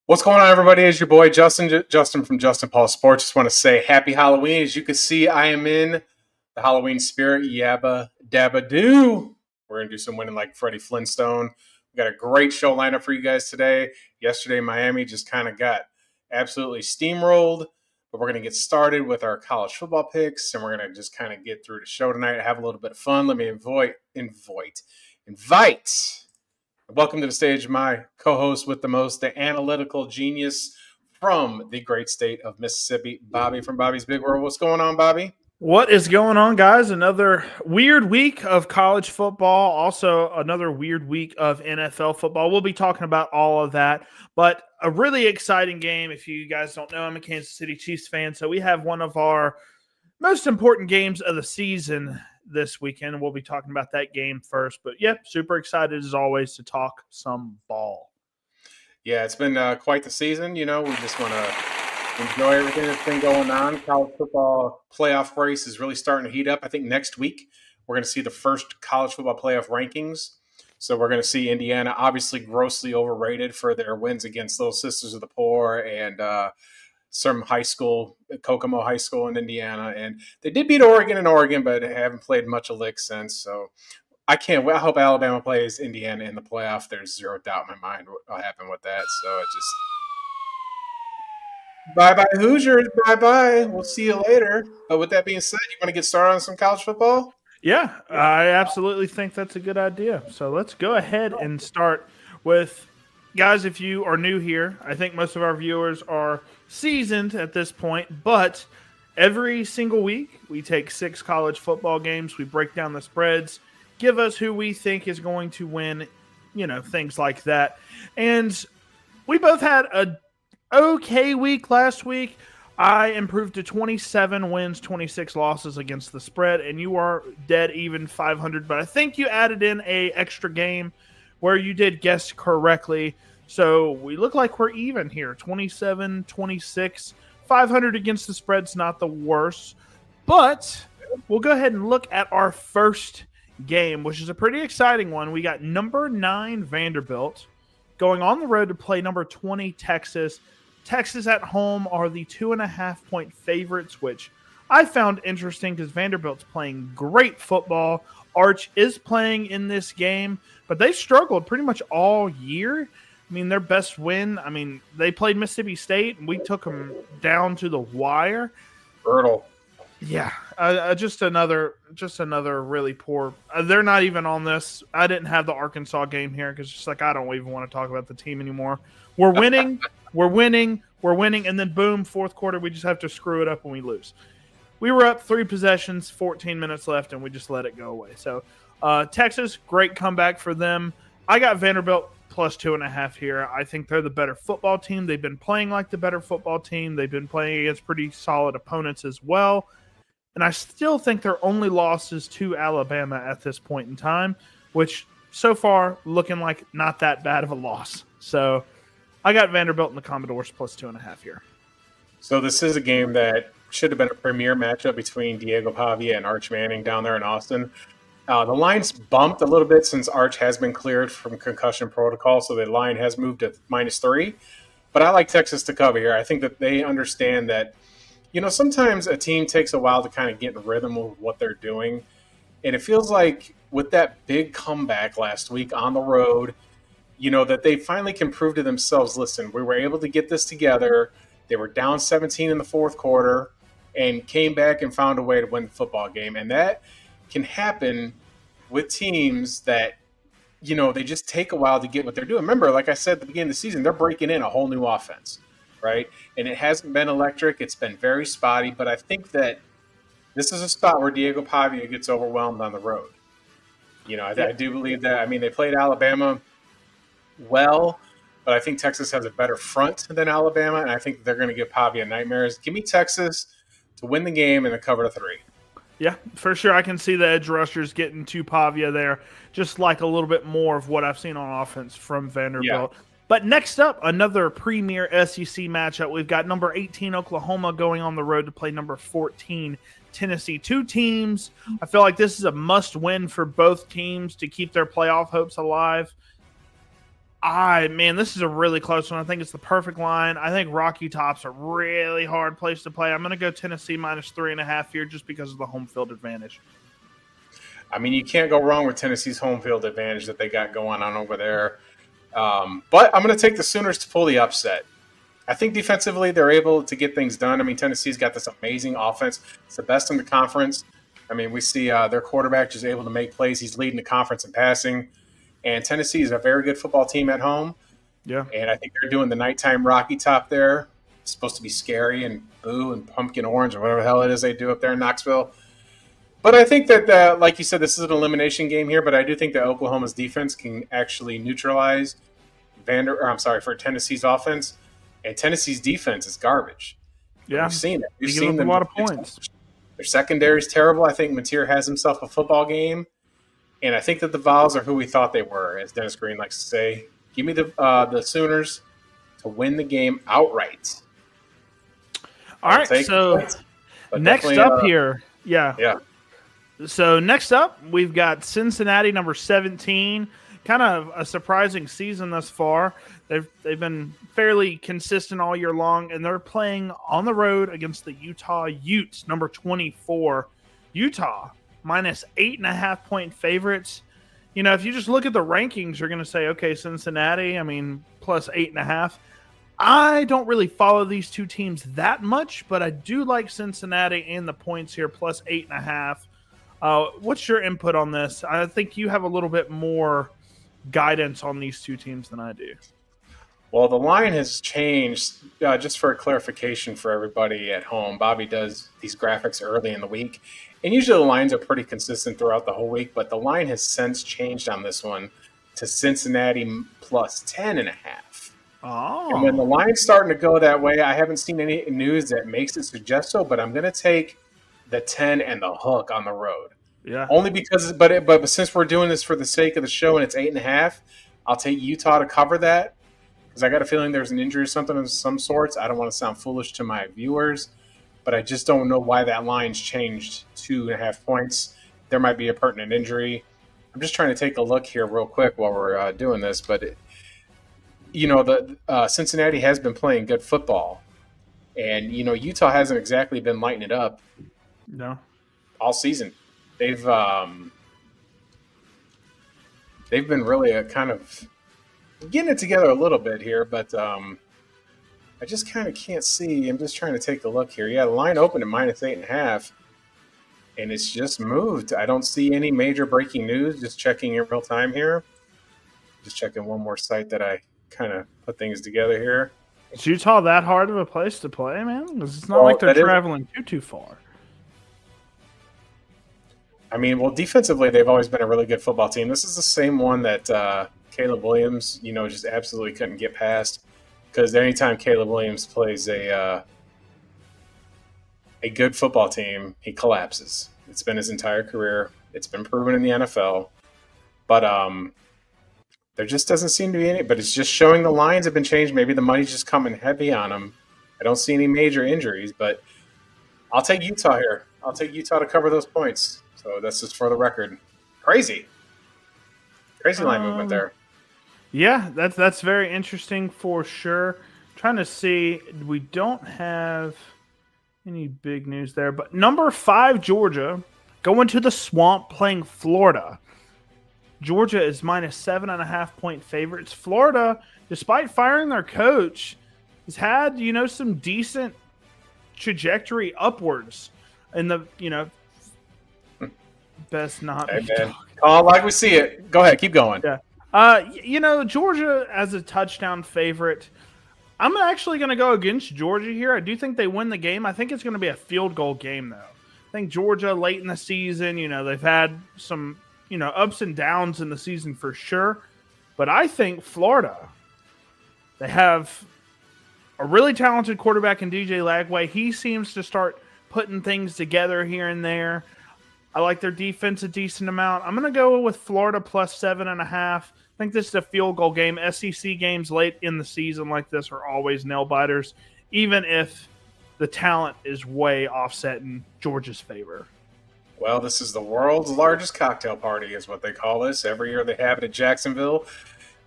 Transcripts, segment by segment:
What's going on, everybody? It's your boy Justin from Justin Paul Sports. Just want to say happy Halloween. As you can see, I am in the Halloween spirit. Yabba dabba doo. We're gonna do some winning like Freddie Flintstone. We got a great show lineup for you guys today. Yesterday, Miami just kind of got absolutely steamrolled, but we're gonna get started with our college football picks, and we're gonna just kind of get through the show tonight, have a little bit of fun. Let me invite. Welcome to the stage, my co-host with the most, the analytical genius from the great state of Mississippi, Bobby from Bobby's Big World. What's going on, Bobby? What is going on, guys? Another weird week of college football. Also, another weird week of NFL football. We'll be talking about all of that, but a really exciting game. If you guys don't know, I'm a Kansas City Chiefs fan, so we have one of our most important games of the season this weekend. We'll be talking about that game first, but yep, super excited as always to talk some ball. Yeah, it's been quite the season. We just want to enjoy everything that's been going on. College football playoff race is really starting to heat up. I think next week we're going to see the first college football playoff rankings. So we're going to see Indiana obviously grossly overrated for their wins against Little Sisters of the Poor and some high school, Kokomo High School in Indiana. And they did beat Oregon, but haven't played much a lick since. So I can't wait. I hope Alabama plays Indiana in the playoff. There's zero doubt in my mind what will happen with that. So it just bye-bye Hoosiers. Bye-bye. We'll see you later. But with that being said, you want to get started on some college football? Yeah, I absolutely think that's a good idea. So let's go ahead and start with, guys, if you are new here, I think most of our viewers are seasoned at this point, but every single week we take 6 college football games, we break down the spreads, give us who we think is going to win, things like that. And we both had a okay week last week. I improved to 27 wins, 26 losses against the spread, and you are dead even 500. But I think you added in a extra game where you did guess correctly. So we look like we're even here. 27, 26, 500 against the spread's not the worst. But we'll go ahead and look at our first game, which is a pretty exciting one. We got number 9 Vanderbilt going on the road to play number 20 Texas. Texas at home are the 2.5-point favorites, which I found interesting because Vanderbilt's playing great football. Arch is playing in this game, but they struggled pretty much all year. I mean, their best win, they played Mississippi State, and we took them down to the wire. Brutal. Yeah, just another really poor. They're not even on this. I didn't have the Arkansas game here because just like I don't even want to talk about the team anymore. We're winning, we're winning, and then boom, fourth quarter we just have to screw it up and we lose. We were up 3 possessions, 14 minutes left, and we just let it go away. So Texas, great comeback for them. I got Vanderbilt plus 2.5 here. I think they're the better football team. They've been playing like the better football team. They've been playing against pretty solid opponents as well. And I still think their only loss is to Alabama at this point in time, which so far looking like not that bad of a loss. So I got Vanderbilt and the Commodores plus 2.5 here. So this is a game that should have been a premier matchup between Diego Pavia and Arch Manning down there in Austin. The line's bumped a little bit since Arch has been cleared from concussion protocol, so the line has moved to -3. But I like Texas to cover here. I think that they understand that sometimes a team takes a while to kind of get in rhythm with what they're doing. And it feels like with that big comeback last week on the road, that they finally can prove to themselves, listen, we were able to get this together. They were down 17 in the fourth quarter and came back and found a way to win the football game. And that can happen with teams that, they just take a while to get what they're doing. Remember, like I said at the beginning of the season, they're breaking in a whole new offense. Right? And it hasn't been electric. It's been very spotty, but I think this is a spot where Diego Pavia gets overwhelmed on the road. I do believe that. They played Alabama well, but I think Texas has a better front than Alabama, and I think they're going to give Pavia nightmares. Give me Texas to win the game and to cover the 3. Yeah, for sure. I can see the edge rushers getting to Pavia there, just like a little bit more of what I've seen on offense from Vanderbilt. Yeah. But next up, another premier SEC matchup. We've got number 18 Oklahoma going on the road to play number 14 Tennessee. 2 teams. I feel like this is a must-win for both teams to keep their playoff hopes alive. Man, this is a really close one. I think it's the perfect line. I think Rocky Top's a really hard place to play. I'm going to go Tennessee minus 3.5 here just because of the home field advantage. I mean, you can't go wrong with Tennessee's home field advantage that they got going on over there. But I'm going to take the Sooners to pull the upset. I think defensively they're able to get things done. I mean, Tennessee's got this amazing offense. It's the best in the conference. I mean, we see their quarterback just able to make plays. He's leading the conference in passing. And Tennessee is a very good football team at home. Yeah. And I think they're doing the nighttime Rocky Top there. It's supposed to be scary and blue and pumpkin orange or whatever the hell it is they do up there in Knoxville. But I think that, like you said, this is an elimination game here, but I do think that Oklahoma's defense can actually neutralize for Tennessee's offense. And Tennessee's defense is garbage. Yeah. We've seen it. We've They give seen up them. a lot of points. Their secondary is terrible. I think Mateer has himself a football game. And I think that the Vols are who we thought they were, as Dennis Green likes to say. Give me the Sooners to win the game outright. All right, so next up here. Yeah. So next up, we've got Cincinnati, number 17. Kind of a surprising season thus far. They've been fairly consistent all year long, and they're playing on the road against the Utah Utes, number 24. Utah, minus 8.5 point favorites. You know, if you just look at the rankings, you're going to say, okay, Cincinnati, I mean, plus 8.5. I don't really follow these two teams that much, but I do like Cincinnati and the points here, plus 8.5. What's your input on this? I think you have a little bit more guidance on these two teams than I do. Well, the line has changed. Just for clarification for everybody at home, Bobby does these graphics early in the week, and usually the lines are pretty consistent throughout the whole week, but the line has since changed on this one to Cincinnati plus 10.5. Oh. And when the line's starting to go that way, I haven't seen any news that makes it suggest so, but I'm going to take the 10 and the hook on the road. Yeah. Only because, but since we're doing this for the sake of the show and it's 8.5, I'll take Utah to cover that because I got a feeling there's an injury or something of some sorts. I don't want to sound foolish to my viewers, but I just don't know why that line's changed 2.5 points. There might be a pertinent injury. I'm just trying to take a look here real quick while we're doing this, but Cincinnati has been playing good football, and Utah hasn't exactly been lighting it up. No, all season. They've been really kind of getting it together a little bit here, but I just kind of can't see. I'm just trying to take a look here. Yeah, the line opened at minus 8.5, and it's just moved. I don't see any major breaking news. Just checking in real time here. Just checking one more site that I kind of put things together here. Is Utah that hard of a place to play, man? Because it's not like they're traveling too far. I mean, well, defensively, they've always been a really good football team. This is the same one that Caleb Williams, just absolutely couldn't get past. Because anytime Caleb Williams plays a good football team, he collapses. It's been his entire career. It's been proven in the NFL. But there just doesn't seem to be any. But it's just showing the lines have been changed. Maybe the money's just coming heavy on them. I don't see any major injuries, but I'll take Utah here. I'll take Utah to cover those points. So that's just for the record. Crazy line movement there. Yeah, that's very interesting for sure. Trying to see, we don't have any big news there, but number 5 Georgia going to the Swamp playing Florida. Georgia is minus 7.5 point favorites. Florida, despite firing their coach, has had some decent trajectory upwards in the best not. Hey, man. Oh, like we see it. Go ahead, keep going. Yeah. Georgia as a touchdown favorite. I'm actually going to go against Georgia here. I do think they win the game. I think it's going to be a field goal game, though. I think Georgia late in the season, they've had some, ups and downs in the season for sure. But I think Florida, they have a really talented quarterback in DJ Lagway. He seems to start putting things together here and there. I like their defense a decent amount. I'm going to go with Florida plus 7.5. I think this is a field goal game. SEC games late in the season like this are always nail biters, even if the talent is way offset in Georgia's favor. Well, this is the world's largest cocktail party is what they call this. Every year they have it at Jacksonville.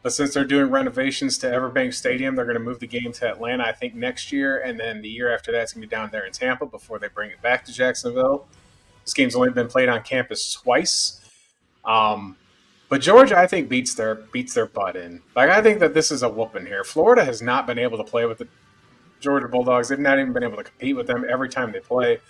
But since they're doing renovations to Everbank Stadium, they're going to move the game to Atlanta, I think, next year. And then the year after that, it's going to be down there in Tampa before they bring it back to Jacksonville. This game's only been played on campus twice. But Georgia, I think, beats their butt in. Like, I think that this is a whooping here. Florida has not been able to play with the Georgia Bulldogs. They've not even been able to compete with them every time they play.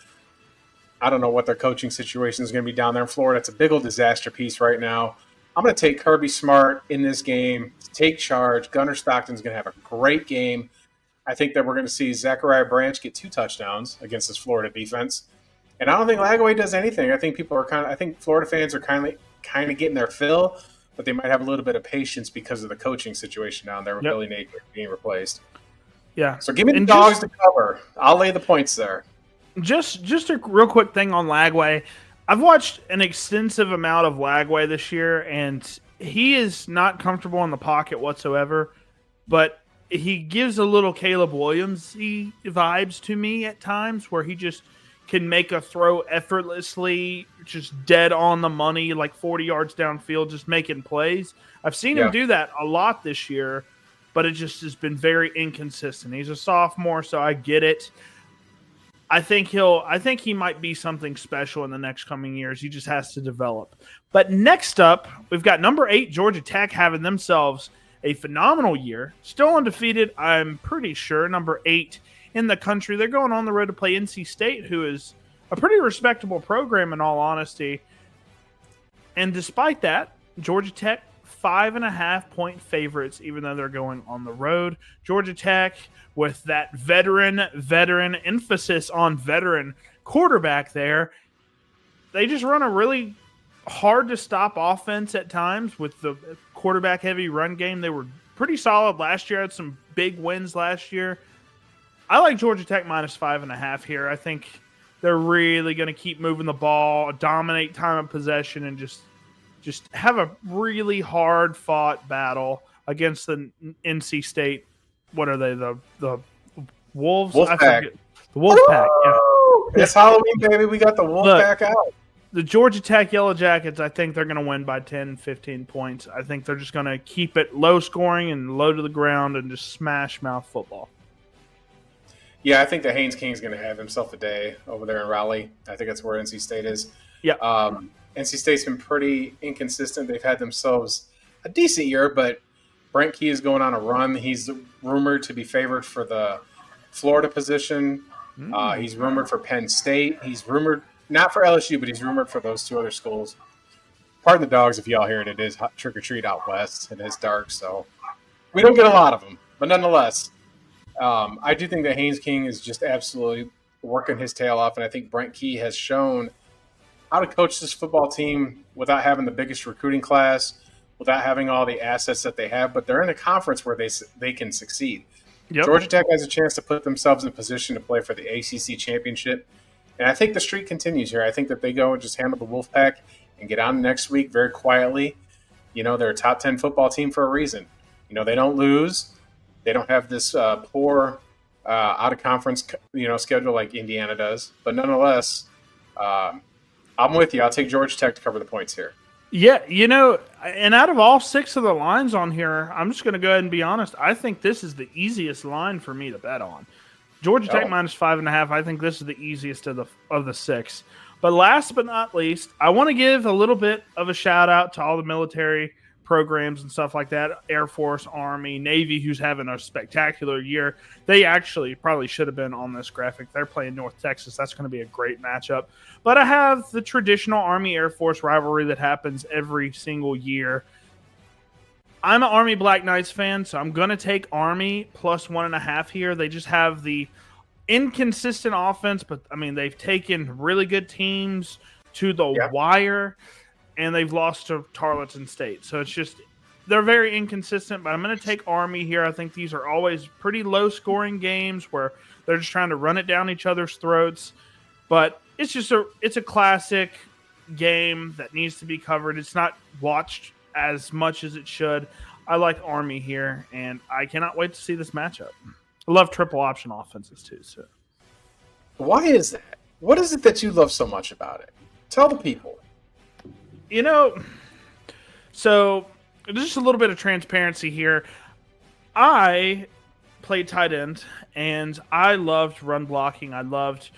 I don't know what their coaching situation is going to be down there in Florida. It's a big old disaster piece right now. I'm going to take Kirby Smart in this game to take charge. Gunnar Stockton's going to have a great game. I think that we're going to see Zachariah Branch get 2 touchdowns against this Florida defense. And I don't think Lagway does anything. I think I think Florida fans are kind of getting their fill, but they might have a little bit of patience because of the coaching situation down there with Billy Napier being replaced. Yeah. So give me the dogs to cover. I'll lay the points there. Just a real quick thing on Lagway. I've watched an extensive amount of Lagway this year, and he is not comfortable in the pocket whatsoever, but he gives a little Caleb Williams-y vibes to me at times where he just can make a throw effortlessly, just dead on the money, like 40 yards downfield, just making plays. I've seen him do that a lot this year, but it just has been very inconsistent. He's a sophomore, so I get it. I think he might be something special in the next coming years. He just has to develop. But next up, we've got number 8, Georgia Tech, having themselves a phenomenal year. Still undefeated, I'm pretty sure. Number 8 in the country. They're going on the road to play NC State, who is a pretty respectable program in all honesty. And despite that, Georgia Tech, 5.5-point favorites, even though they're going on the road. Georgia Tech, with that veteran emphasis on veteran quarterback there, they just run a really hard to stop offense at times with the quarterback heavy run game. They were pretty solid last year, had some big wins last year. I like Georgia Tech minus 5.5 here. I think they're really going to keep moving the ball, dominate time of possession, and just have a really hard fought battle against the NC State. What are they? The Wolves? Wolfpack. The Wolfpack. Yeah. It's Halloween, baby. We got the Wolfpack out. The Georgia Tech Yellow Jackets, I think they're going to win by 10, 15 points. I think they're just going to keep it low scoring and low to the ground and just smash mouth football. Yeah, I think the Haynes King's going to have himself a day over there in Raleigh. I think that's where NC State is. Yeah. NC State's been pretty inconsistent. They've had themselves a decent year, but Brent Key is going on a run. He's rumored to be favored for the Florida position. He's rumored for Penn State. He's rumored, not for LSU, but he's rumored for those 2 other schools. Pardon the dogs if y'all hear it. It is trick-or-treat out west. It is dark, so we don't get a lot of them. But nonetheless, I do think that Haynes King is just absolutely working his tail off, and I think Brent Key has shown how to coach this football team without having the biggest recruiting class, without having all the assets that they have, but they're in a conference where they can succeed. Yep. Georgia Tech has a chance to put themselves in position to play for the ACC championship, and I think the streak continues here. I think that they go and just handle the Wolfpack and get on next week very quietly. You know, they're a top 10 football team for a reason. You know, they don't lose. They don't have this poor out-of-conference schedule like Indiana does. But nonetheless, I'm with you. I'll take Georgia Tech to cover the points here. Yeah, and out of all 6 of the lines on here, I'm just going to go ahead and be honest. I think this is the easiest line for me to bet on. Georgia Tech minus 5.5. I think this is the easiest of the 6. But last but not least, I want to give a little bit of a shout out to all the military programs and stuff like that. Air Force, Army, Navy, who's having a spectacular year. They actually probably should have been on this graphic. They're playing North Texas. That's going to be a great matchup. But I have the traditional Army-Air Force rivalry that happens every single year. I'm an Army Black Knights fan, so I'm going to take Army plus 1.5 here. They just have the inconsistent offense, but, I mean, they've taken really good teams to the wire, and they've lost to Tarleton State. So it's just they're very inconsistent, but I'm going to take Army here. I think these are always pretty low-scoring games where they're just trying to run it down each other's throats. But it's a classic game that needs to be covered. It's not watched as much as it should. I like Army here, and I cannot wait to see this matchup. I love triple option offenses too. So, why is that? What is it that you love so much about it? Tell the people. So just a little bit of transparency here. I played tight end, and I loved run blocking. I loved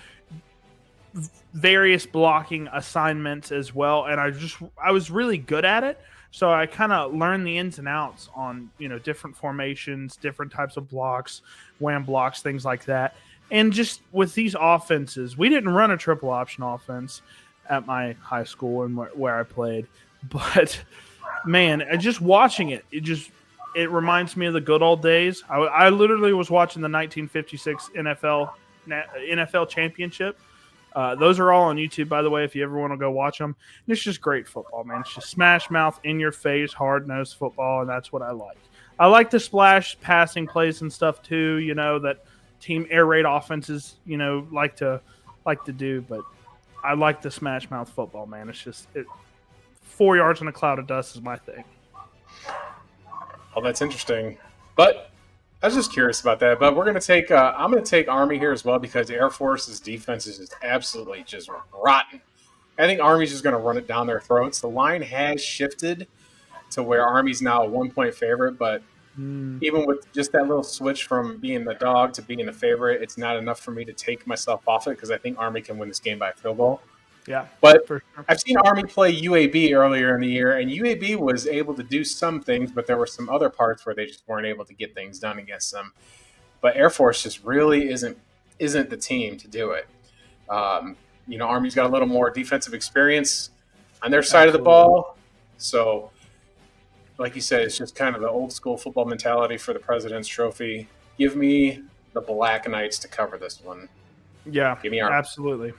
various blocking assignments as well, and I was really good at it. So I kind of learned the ins and outs on different formations, different types of blocks, wham blocks, things like that. And just with these offenses, we didn't run a triple option offense at my high school and where I played, but man, just watching it reminds me of the good old days. I literally was watching the 1956 NFL championship. Those are all on YouTube, by the way, if you ever want to go watch them. And it's just great football, man. It's just smash mouth, in your face, hard nosed football, and that's what I like. I like the splash passing plays and stuff too. That team air raid offenses, like to do. But I like the smash mouth football, man. It's just 4 yards in a cloud of dust is my thing. Oh, that's interesting. But I was just curious about that. But we're going to take I'm going to take Army here as well because Air Force's defense is just absolutely just rotten. I think Army's just going to run it down their throats. The line has shifted to where Army's now a 1-point favorite, but even with just that little switch from being the dog to being the favorite, it's not enough for me to take myself off it because I think Army can win this game by a field goal. Yeah, but for sure. I've seen Army play UAB earlier in the year, and UAB was able to do some things, but there were some other parts where they just weren't able to get things done against them. But Air Force just really isn't the team to do it. Army's got a little more defensive experience on their side of the ball, so like you said, it's just kind of the old school football mentality for the President's Trophy. Give me the Black Knights to cover this one. Yeah, give me Army. Absolutely.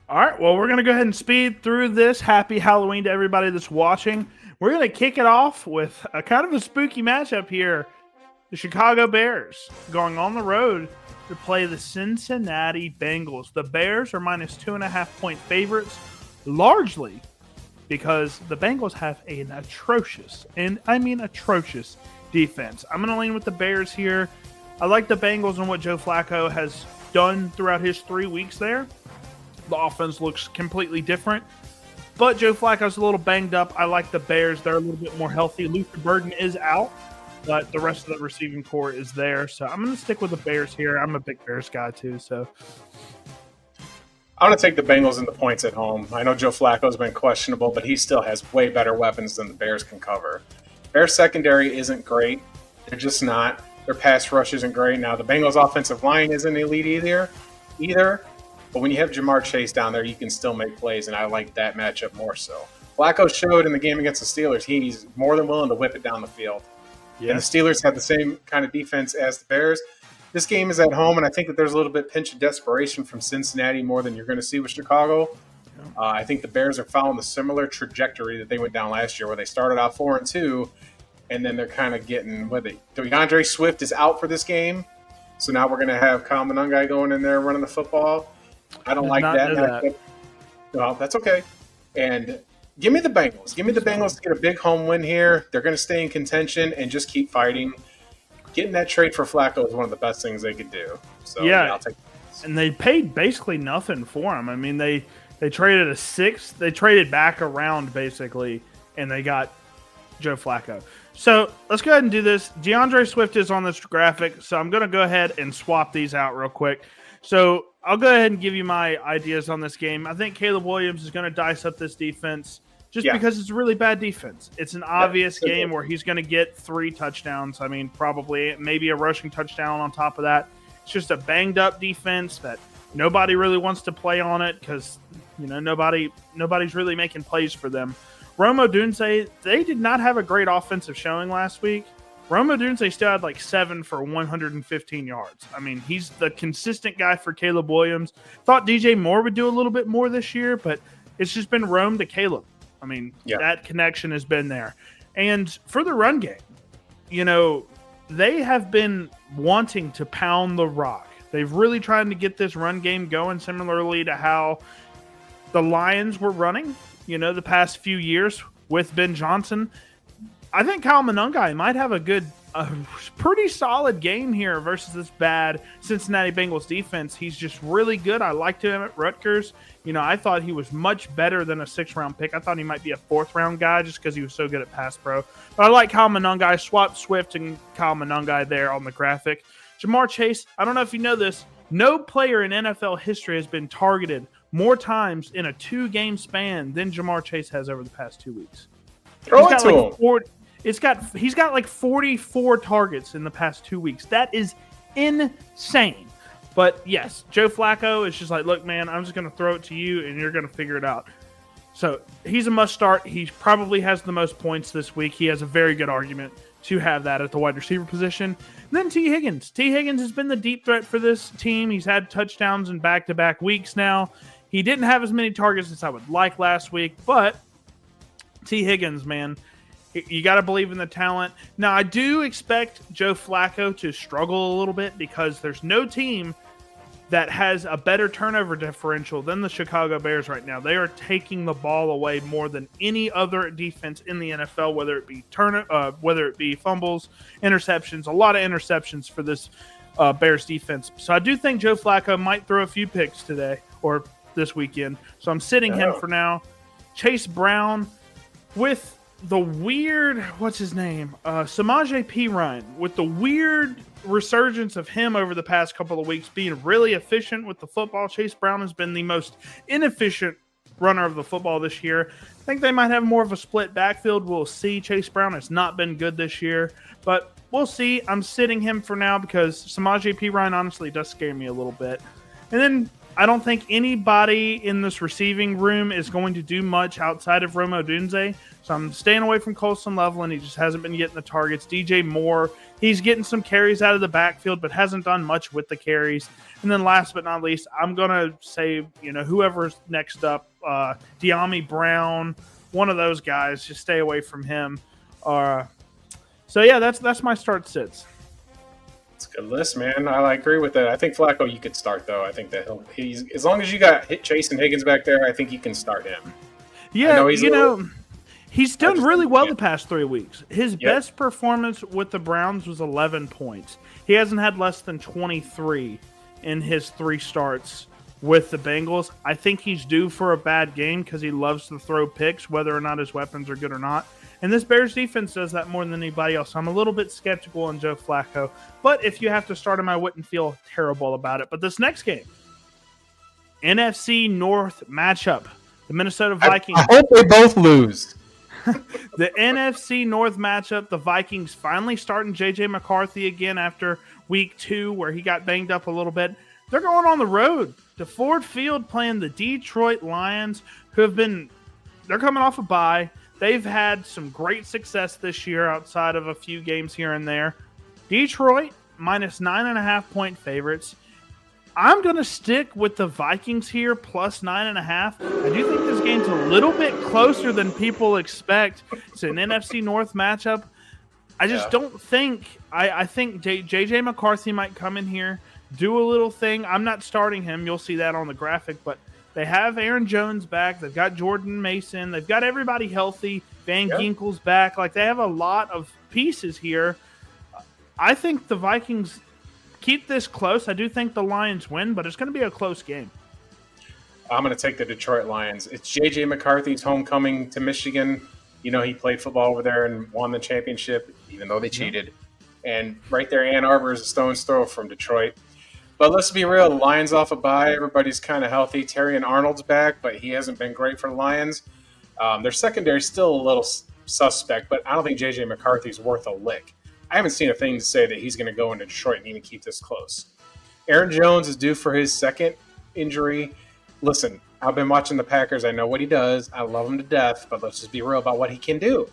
All right, well, we're going to go ahead and speed through this. Happy Halloween to everybody that's watching. We're going to kick it off with a kind of a spooky matchup here. The Chicago Bears going on the road to play the Cincinnati Bengals. The Bears are minus 2.5-point favorites, largely because the Bengals have an atrocious, and I mean atrocious, defense. I'm going to lean with the Bears here. I like the Bengals and what Joe Flacco has done throughout his 3 weeks there. The offense looks completely different. But Joe Flacco's a little banged up. I like the Bears. They're a little bit more healthy. Luther Burden is out, but the rest of the receiving core is there. So I'm going to stick with the Bears here. I'm a big Bears guy too. So I'm going to take the Bengals in the points at home. I know Joe Flacco's been questionable, but he still has way better weapons than the Bears can cover. Bears secondary isn't great. They're just not. Their pass rush isn't great. Now, the Bengals offensive line isn't elite either. But when you have Jamar Chase down there, you can still make plays, and I like that matchup more so. Flacco showed in the game against the Steelers he's more than willing to whip it down the field. Yeah. And the Steelers have the same kind of defense as the Bears. This game is at home, and I think that there's a little bit pinch of desperation from Cincinnati more than you're going to see with Chicago. I think the Bears are following the similar trajectory that they went down last year where they started out 4-2, and then they're kind of getting – DeAndre Swift is out for this game, so now we're going to have Kyle Monangai going in there running the football. I don't like that. Well, that's okay. And give me the Bengals. Give me the Bengals to get a big home win here. They're going to stay in contention and just keep fighting. Getting that trade for Flacco is one of the best things they could do. So yeah, I'll take this. And they paid basically nothing for him. I mean, they traded a sixth. They traded back around basically, and they got Joe Flacco. So let's go ahead and do this. DeAndre Swift is on this graphic, so I'm going to go ahead and swap these out real quick. So I'll go ahead and give you my ideas on this game. I think Caleb Williams is going to dice up this defense just because it's a really bad defense. It's an obvious game where he's going to get 3 touchdowns. I mean, probably maybe a rushing touchdown on top of that. It's just a banged up defense that nobody really wants to play on it because nobody's really making plays for them. Rome Odunze, they did not have a great offensive showing last week. Rome Odunze still had like 7 for 115 yards. I mean, he's the consistent guy for Caleb Williams. Thought DJ Moore would do a little bit more this year, but it's just been Rome to Caleb. I mean, that connection has been there. And for the run game, they have been wanting to pound the rock. They've really tried to get this run game going similarly to how the Lions were running, the past few years with Ben Johnson. I think Kyle Monangai might have a good a pretty solid game here versus this bad Cincinnati Bengals defense. He's just really good. I liked him at Rutgers. I thought he was much better than a 6th-round pick. I thought he might be a 4th-round guy just because he was so good at pass pro. But I like Kyle Monangai. I swapped Swift and Kyle Monangai there on the graphic. Jamar Chase, I don't know if you know this, no player in NFL history has been targeted more times in a 2-game span than Jamar Chase has over the past 2 weeks. Throw it to him. He's got like 44 targets in the past 2 weeks. That is insane. But yes, Joe Flacco is just like, look, man, I'm just going to throw it to you and you're going to figure it out. So he's a must start. He probably has the most points this week. He has a very good argument to have that at the wide receiver position. And then T. Higgins. T. Higgins has been the deep threat for this team. He's had touchdowns in back-to-back weeks now. He didn't have as many targets as I would like last week, but T. Higgins, man, you got to believe in the talent. Now, I do expect Joe Flacco to struggle a little bit because there's no team that has a better turnover differential than the Chicago Bears right now. They are taking the ball away more than any other defense in the NFL, whether it be fumbles, interceptions, a lot of interceptions for this Bears defense. So I do think Joe Flacco might throw a few picks today or this weekend. So I'm sitting him for now. Chase Brown with the weird, what's his name? Samaje Perine, with the weird resurgence of him over the past couple of weeks being really efficient with the football. Chase Brown has been the most inefficient runner of the football this year. I think they might have more of a split backfield. We'll see. Chase Brown has not been good this year, but we'll see. I'm sitting him for now because Samaje Perine honestly does scare me a little bit. And then I don't think anybody in this receiving room is going to do much outside of Rome Odunze. So I'm staying away from Colson Loveland. He just hasn't been getting the targets. DJ Moore, he's getting some carries out of the backfield, but hasn't done much with the carries. And then last but not least, I'm going to say, whoever's next up, De'Ami Brown, one of those guys, just stay away from him. So yeah, that's my start sits. It's a good list, man. I agree with that. I think Flacco you could start though. I think that he's as long as you got Chase and Higgins back there, I think you can start him. Yeah, he's done really well the past 3 weeks. His best performance with the Browns was 11 points. He hasn't had less than 23 in his 3 starts with the Bengals. I think he's due for a bad game because he loves to throw picks, whether or not his weapons are good or not. And this Bears defense does that more than anybody else. I'm a little bit skeptical on Joe Flacco. But if you have to start him, I wouldn't feel terrible about it. But this next game, NFC North matchup, the Minnesota Vikings. I hope they both lose. The NFC North matchup, the Vikings finally starting J.J. McCarthy again after week 2 where he got banged up a little bit. They're going on the road to Ford Field playing the Detroit Lions, they're coming off a bye. They've had some great success this year outside of a few games here and there. Detroit, minus 9.5 point favorites. I'm going to stick with the Vikings here, plus 9.5. I do think this game's a little bit closer than people expect. It's an NFC North matchup. I just don't think – I think J.J. McCarthy might come in here, do a little thing. I'm not starting him. You'll see that on the graphic, but – they have Aaron Jones back. They've got Jordan Mason. They've got everybody healthy. Van Ginkel's back. They have a lot of pieces here. I think the Vikings keep this close. I do think the Lions win, but it's going to be a close game. I'm going to take the Detroit Lions. It's J.J. McCarthy's homecoming to Michigan. He played football over there and won the championship, even though they cheated. And right there, Ann Arbor is a stone's throw from Detroit. But let's be real, the Lions off a bye. Everybody's kind of healthy. Terry and Arnold's back, but he hasn't been great for the Lions. Their secondary is still a little suspect, but I don't think J.J. McCarthy's worth a lick. I haven't seen a thing to say that he's going to go into Detroit and even keep this close. Aaron Jones is due for his second injury. Listen, I've been watching the Packers. I know what he does. I love him to death, but let's just be real about what he can do.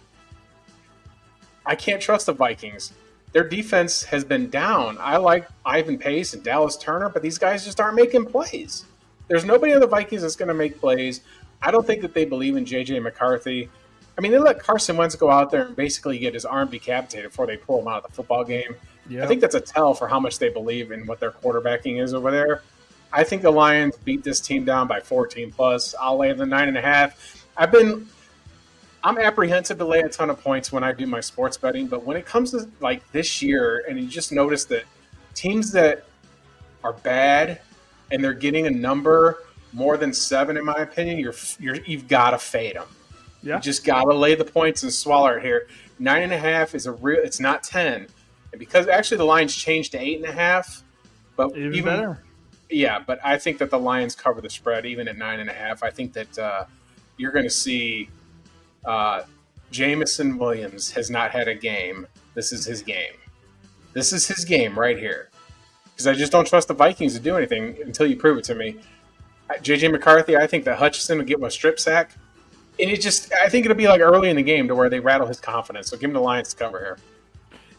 I can't trust the Vikings. Their defense has been down. I like Ivan Pace and Dallas Turner, but these guys just aren't making plays. There's nobody on the Vikings that's going to make plays. I don't think that they believe in J.J. McCarthy. I mean, they let Carson Wentz go out there and basically get his arm decapitated before they pull him out of the football game. Yep. I think that's a tell for how much they believe in what their quarterbacking is over there. I think the Lions beat this team down by 14+. I'll lay the 9.5. I'm apprehensive to lay a ton of points when I do my sports betting, but when it comes to like this year, and you just notice that teams that are bad and they're getting a number more than 7, in my opinion, you've got to fade them. Yeah. You just got to lay the points and swallow it here. 9.5 is a real. It's not 10, and because actually the line's changed to 8.5, but Even better. Yeah, but I think that the Lions cover the spread even at 9.5. I think that you're going to see Jameson Williams has not had a game. This is his game. This is his game right here. Because I just don't trust the Vikings to do anything until you prove it to me. J.J. McCarthy, I think that Hutchinson will get a strip sack. And I think it'll be like early in the game to where they rattle his confidence. So give him the Lions to cover here.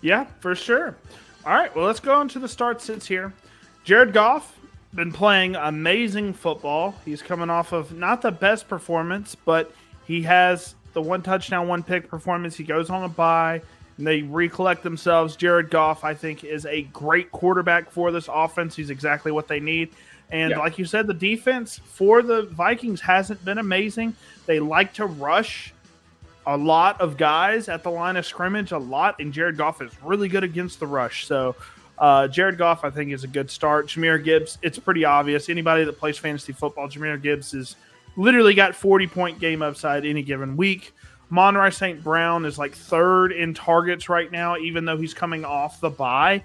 Yeah, for sure. All right, well, let's go on to the start sits here. Jared Goff, been playing amazing football. He's coming off of not the best performance, but he has the 1 touchdown, 1 pick performance. He goes on a bye, and they recollect themselves. Jared Goff, I think, is a great quarterback for this offense. He's exactly what they need. And like you said, the defense for the Vikings hasn't been amazing. They like to rush a lot of guys at the line of scrimmage, a lot, and Jared Goff is really good against the rush. So Jared Goff, I think, is a good start. Jahmyr Gibbs, it's pretty obvious. Anybody that plays fantasy football, Jahmyr Gibbs is literally got 40-point game upside any given week. Monroe St. Brown is like 3rd in targets right now, even though he's coming off the bye.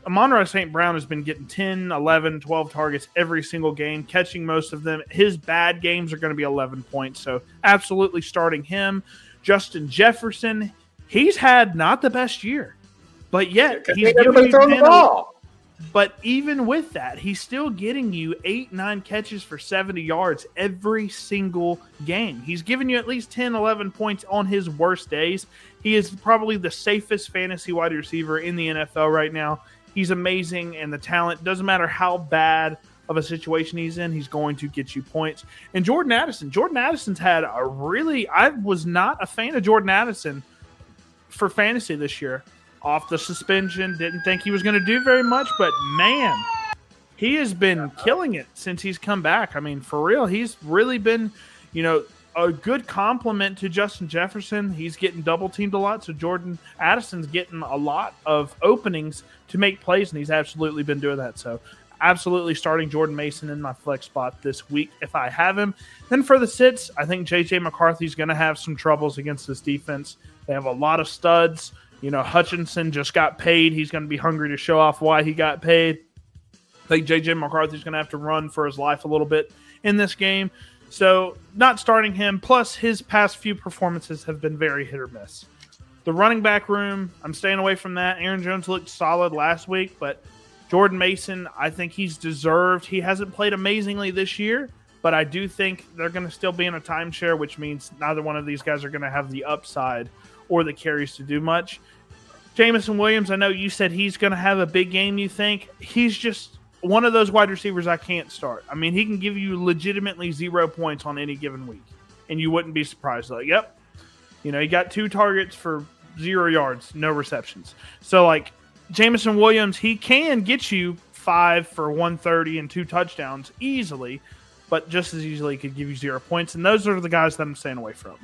Monroe St. Brown has been getting 10, 11, 12 targets every single game, catching most of them. His bad games are going to be 11 points, so absolutely starting him. Justin Jefferson, he's had not the best year, but yet he's giving you the ball. But even with that, he's still getting you 8, 9 catches for 70 yards every single game. He's giving you at least 10, 11 points on his worst days. He is probably the safest fantasy wide receiver in the NFL right now. He's amazing, and the talent, doesn't matter how bad of a situation he's in, he's going to get you points. And Jordan Addison's had a really – I was not a fan of Jordan Addison for fantasy this year. Off the suspension, didn't think he was going to do very much, but man, he has been killing it since he's come back. I mean, for real, he's really been, a good compliment to Justin Jefferson. He's getting double teamed a lot, so Jordan Addison's getting a lot of openings to make plays, and he's absolutely been doing that. So absolutely starting Jordan Mason in my flex spot this week if I have him. Then for the sits, I think J.J. McCarthy's going to have some troubles against this defense. They have a lot of studs. Hutchinson just got paid. He's going to be hungry to show off why he got paid. I think J.J. McCarthy's going to have to run for his life a little bit in this game. So not starting him, plus his past few performances have been very hit or miss. The running back room, I'm staying away from that. Aaron Jones looked solid last week, but Jordan Mason, I think he's deserved. He hasn't played amazingly this year, but I do think they're going to still be in a timeshare, which means neither one of these guys are going to have the upside or the carries to do much. Jameson Williams, I know you said he's going to have a big game, you think. He's just one of those wide receivers I can't start. I mean, he can give you legitimately 0 points on any given week, and you wouldn't be surprised. Like, yep, he got 2 targets for 0 yards, no receptions. So, Jameson Williams, he can get you 5 for 130 and 2 touchdowns easily, but just as easily could give you 0 points, and those are the guys that I'm staying away from.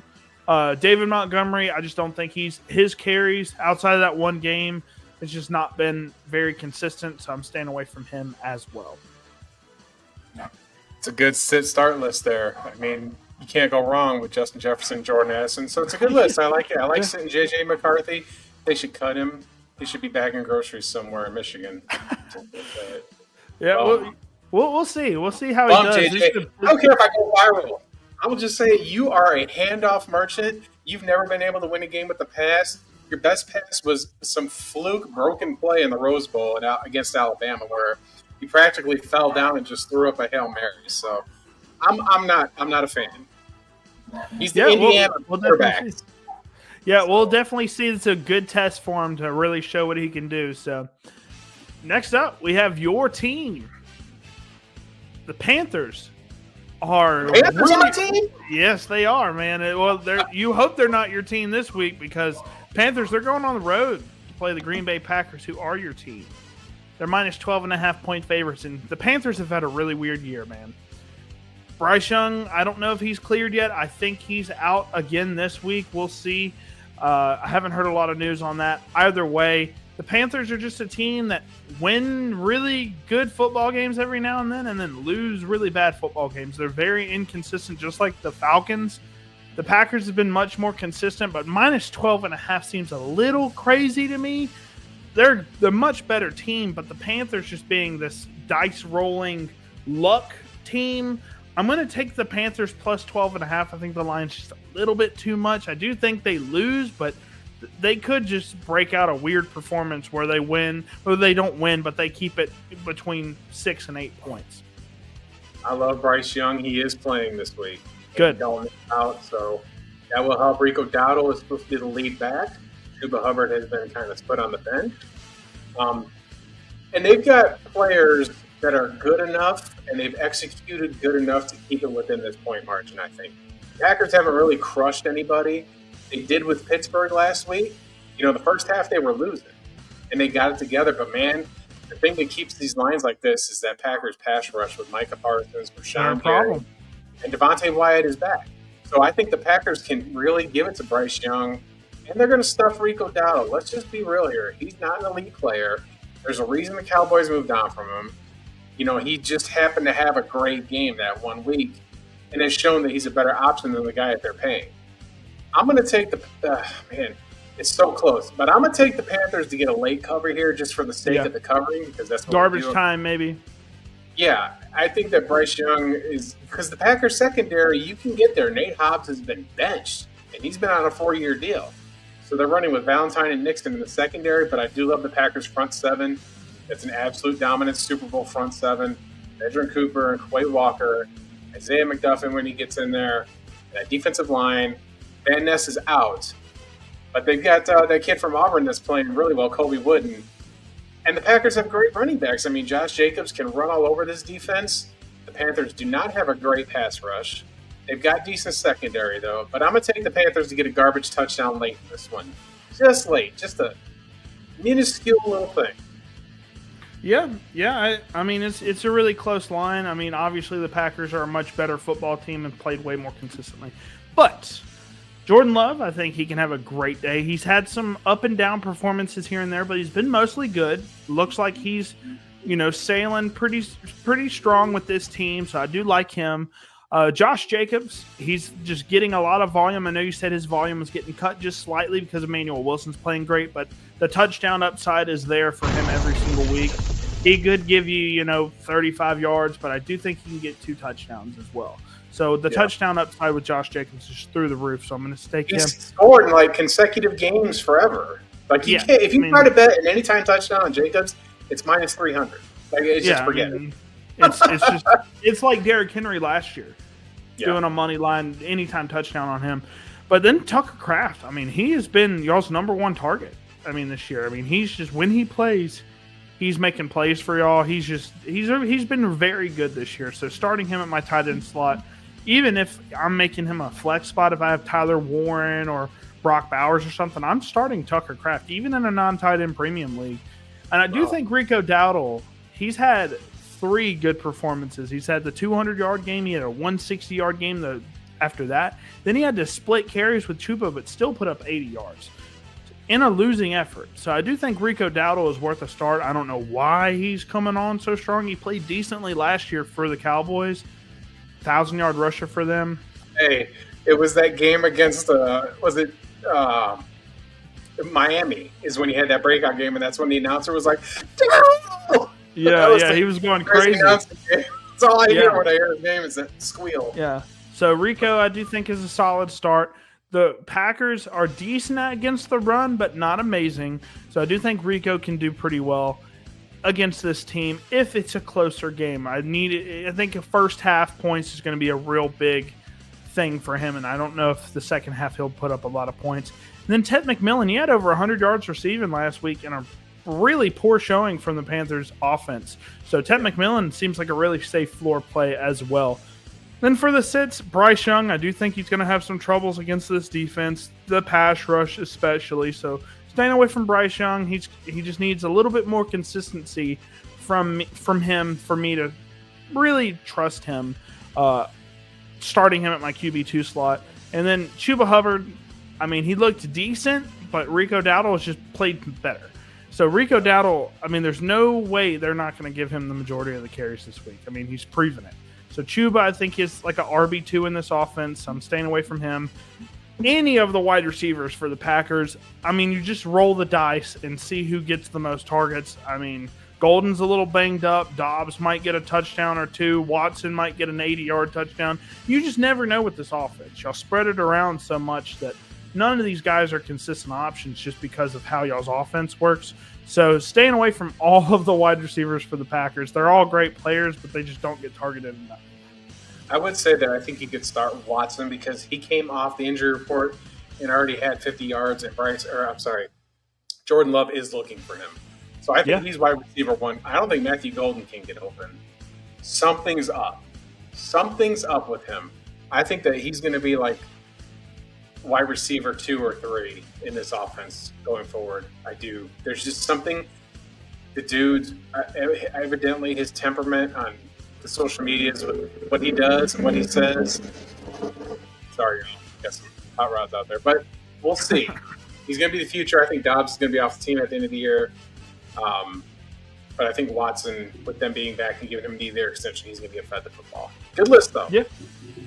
David Montgomery, I just don't think his carries outside of that one game has just not been very consistent, so I'm staying away from him as well. It's a good start list there. I mean, you can't go wrong with Justin Jefferson, Jordan Addison, so it's a good list. I like it. I like sitting J.J. McCarthy. They should cut him. He should be bagging groceries somewhere in Michigan. Yeah, we'll see. We'll see how he does. JJ. I don't care if I go viral. I will just say you are a handoff merchant. You've never been able to win a game with the pass. Your best pass was some fluke broken play in the Rose Bowl against Alabama, where he practically fell down and just threw up a Hail Mary. So I'm not a fan. He's the Indiana quarterback. We'll definitely see it's a good test for him to really show what he can do. So next up, we have your team, the Panthers. Panthers on my team? Yes, they are, man. You hope they're not your team this week because Panthers, they're going on the road to play the Green Bay Packers, who are your team. They're minus 12.5 point favorites, and the Panthers have had a really weird year, man. Bryce Young, I don't know if he's cleared yet. I think he's out again this week. We'll see. I haven't heard a lot of news on that. Either way, the Panthers are just a team that win really good football games every now and then lose really bad football games. They're very inconsistent, just like the Falcons. The Packers have been much more consistent, but minus 12.5 seems a little crazy to me. They're a much better team, but the Panthers just being this dice-rolling luck team, I'm going to take the Panthers plus 12.5. I think the line's just a little bit too much. I do think they lose, but they could just break out a weird performance where they win, or they don't win, but they keep it between 6 and 8 points. I love Bryce Young. He is playing this week. Good. Out, so that will help. Rico Dowdle is supposed to be the lead back. Chuba Hubbard has been kind of put on the bench. And they've got players that are good enough, and they've executed good enough to keep it within this point margin, I think. The Packers haven't really crushed anybody. They did with Pittsburgh last week. The first half they were losing, and they got it together. But, man, the thing that keeps these lines like this is that Packers pass rush with Micah Parsons, Rashawn Gary, and Devontae Wyatt is back. So I think the Packers can really give it to Bryce Young, and they're going to stuff Rico Dowdle. Let's just be real here. He's not an elite player. There's a reason the Cowboys moved on from him. He just happened to have a great game that 1 week, and has shown that he's a better option than the guy that they're paying. I'm going to take it's so close, but I'm going to take the Panthers to get a late cover here just for the sake of the covering, because that's what garbage time, maybe. Yeah, I think that Bryce Young is, because the Packers secondary, you can get there. Nate Hobbs has been benched, and he's been on a 4-year deal. So they're running with Valentine and Nixon in the secondary, but I do love the Packers front seven. It's an absolute dominant Super Bowl front seven. Edgerrin Cooper and Quay Walker, Isaiah McDuffin when he gets in there, that defensive line. Van Ness is out, but they've got that kid from Auburn that's playing really well, Kobe Wooden. And the Packers have great running backs. I mean, Josh Jacobs can run all over this defense. The Panthers do not have a great pass rush. They've got decent secondary, though. But I'm going to take the Panthers to get a garbage touchdown late in this one. Just late. Just a minuscule little thing. Yeah. I mean, it's a really close line. I mean, obviously the Packers are a much better football team and played way more consistently. But Jordan Love, I think he can have a great day. He's had some up and down performances here and there, but he's been mostly good. Looks like he's, sailing pretty strong with this team, so I do like him. Josh Jacobs, he's just getting a lot of volume. I know you said his volume was getting cut just slightly because Emmanuel Wilson's playing great, but the touchdown upside is there for him every single week. He could give you, 35 yards, but I do think he can get 2 touchdowns as well. So the touchdown upside with Josh Jacobs is through the roof, so I'm going to stake him. He's scored in consecutive games forever. If you try to bet an anytime touchdown on Jacobs, it's minus 300. Just forget it. It's like Derrick Henry last year, doing a money line anytime touchdown on him. But then Tucker Kraft, I mean, he has been y'all's number 1 target. I mean, this year, he's just, when he plays, he's making plays for y'all. He's been very good this year. So starting him at my tight end slot, even if I'm making him a flex spot, if I have Tyler Warren or Brock Bowers or something, I'm starting Tucker Kraft, even in a non-tight end premium league. And I do think Rico Dowdle, he's had 3 good performances. He's had the 200-yard game. He had a 160-yard game after that. Then he had to split carries with Chuba, but still put up 80 yards in a losing effort. So I do think Rico Dowdle is worth a start. I don't know why he's coming on so strong. He played decently last year for the Cowboys. 1,000-yard rusher for them. Hey, it was that game against Miami is when he had that breakout game, and that's when the announcer was like, "No!" Yeah, he was going crazy. That's all I hear when I hear his name is that squeal. Yeah. So Rico, I do think, is a solid start. The Packers are decent against the run, but not amazing. So I do think Rico can do pretty well against this team if it's a closer game. I think the first half points is going to be a real big thing for him, and I don't know if the second half he'll put up a lot of points. And then Ted McMillan, he had over 100 yards receiving last week and a really poor showing from the Panthers offense. So Ted McMillan seems like a really safe floor play as well. Then for the sits, Bryce Young, I do think he's going to have some troubles against this defense, the pass rush especially. So staying away from Bryce Young, he just needs a little bit more consistency from him for me to really trust him. starting him at my QB2 slot. And then Chuba Hubbard, I mean, he looked decent, but Rico Dowdle has just played better. So Rico Dowdle, I mean, there's no way they're not going to give him the majority of the carries this week. I mean, he's proven it. So Chuba, I think, is like a RB2 in this offense. I'm staying away from him. Any of the wide receivers for the Packers, I mean, you just roll the dice and see who gets the most targets. I mean, Golden's a little banged up. Dobbs might get a touchdown or two. Watson might get an 80-yard touchdown. You just never know with this offense. Y'all spread it around so much that none of these guys are consistent options just because of how y'all's offense works. So staying away from all of the wide receivers for the Packers. They're all great players, but they just don't get targeted enough. I would say that I think you could start Watson because he came off the injury report and already had 50 yards, and Jordan Love is looking for him. So I think he's wide receiver one. I don't think Matthew Golden can get open. Something's up. Something's up with him. I think that he's going to be like wide receiver 2 or 3 in this offense going forward. I do. There's just something. The dude, evidently his temperament on the social medias, what he does and what he says. Sorry, got some hot rods out there, but we'll see. He's going to be the future. I think Dobbs is going to be off the team at the end of the year. But I think Watson, with them being back and giving him the their extension, he's going to get fed the football. Good list, though.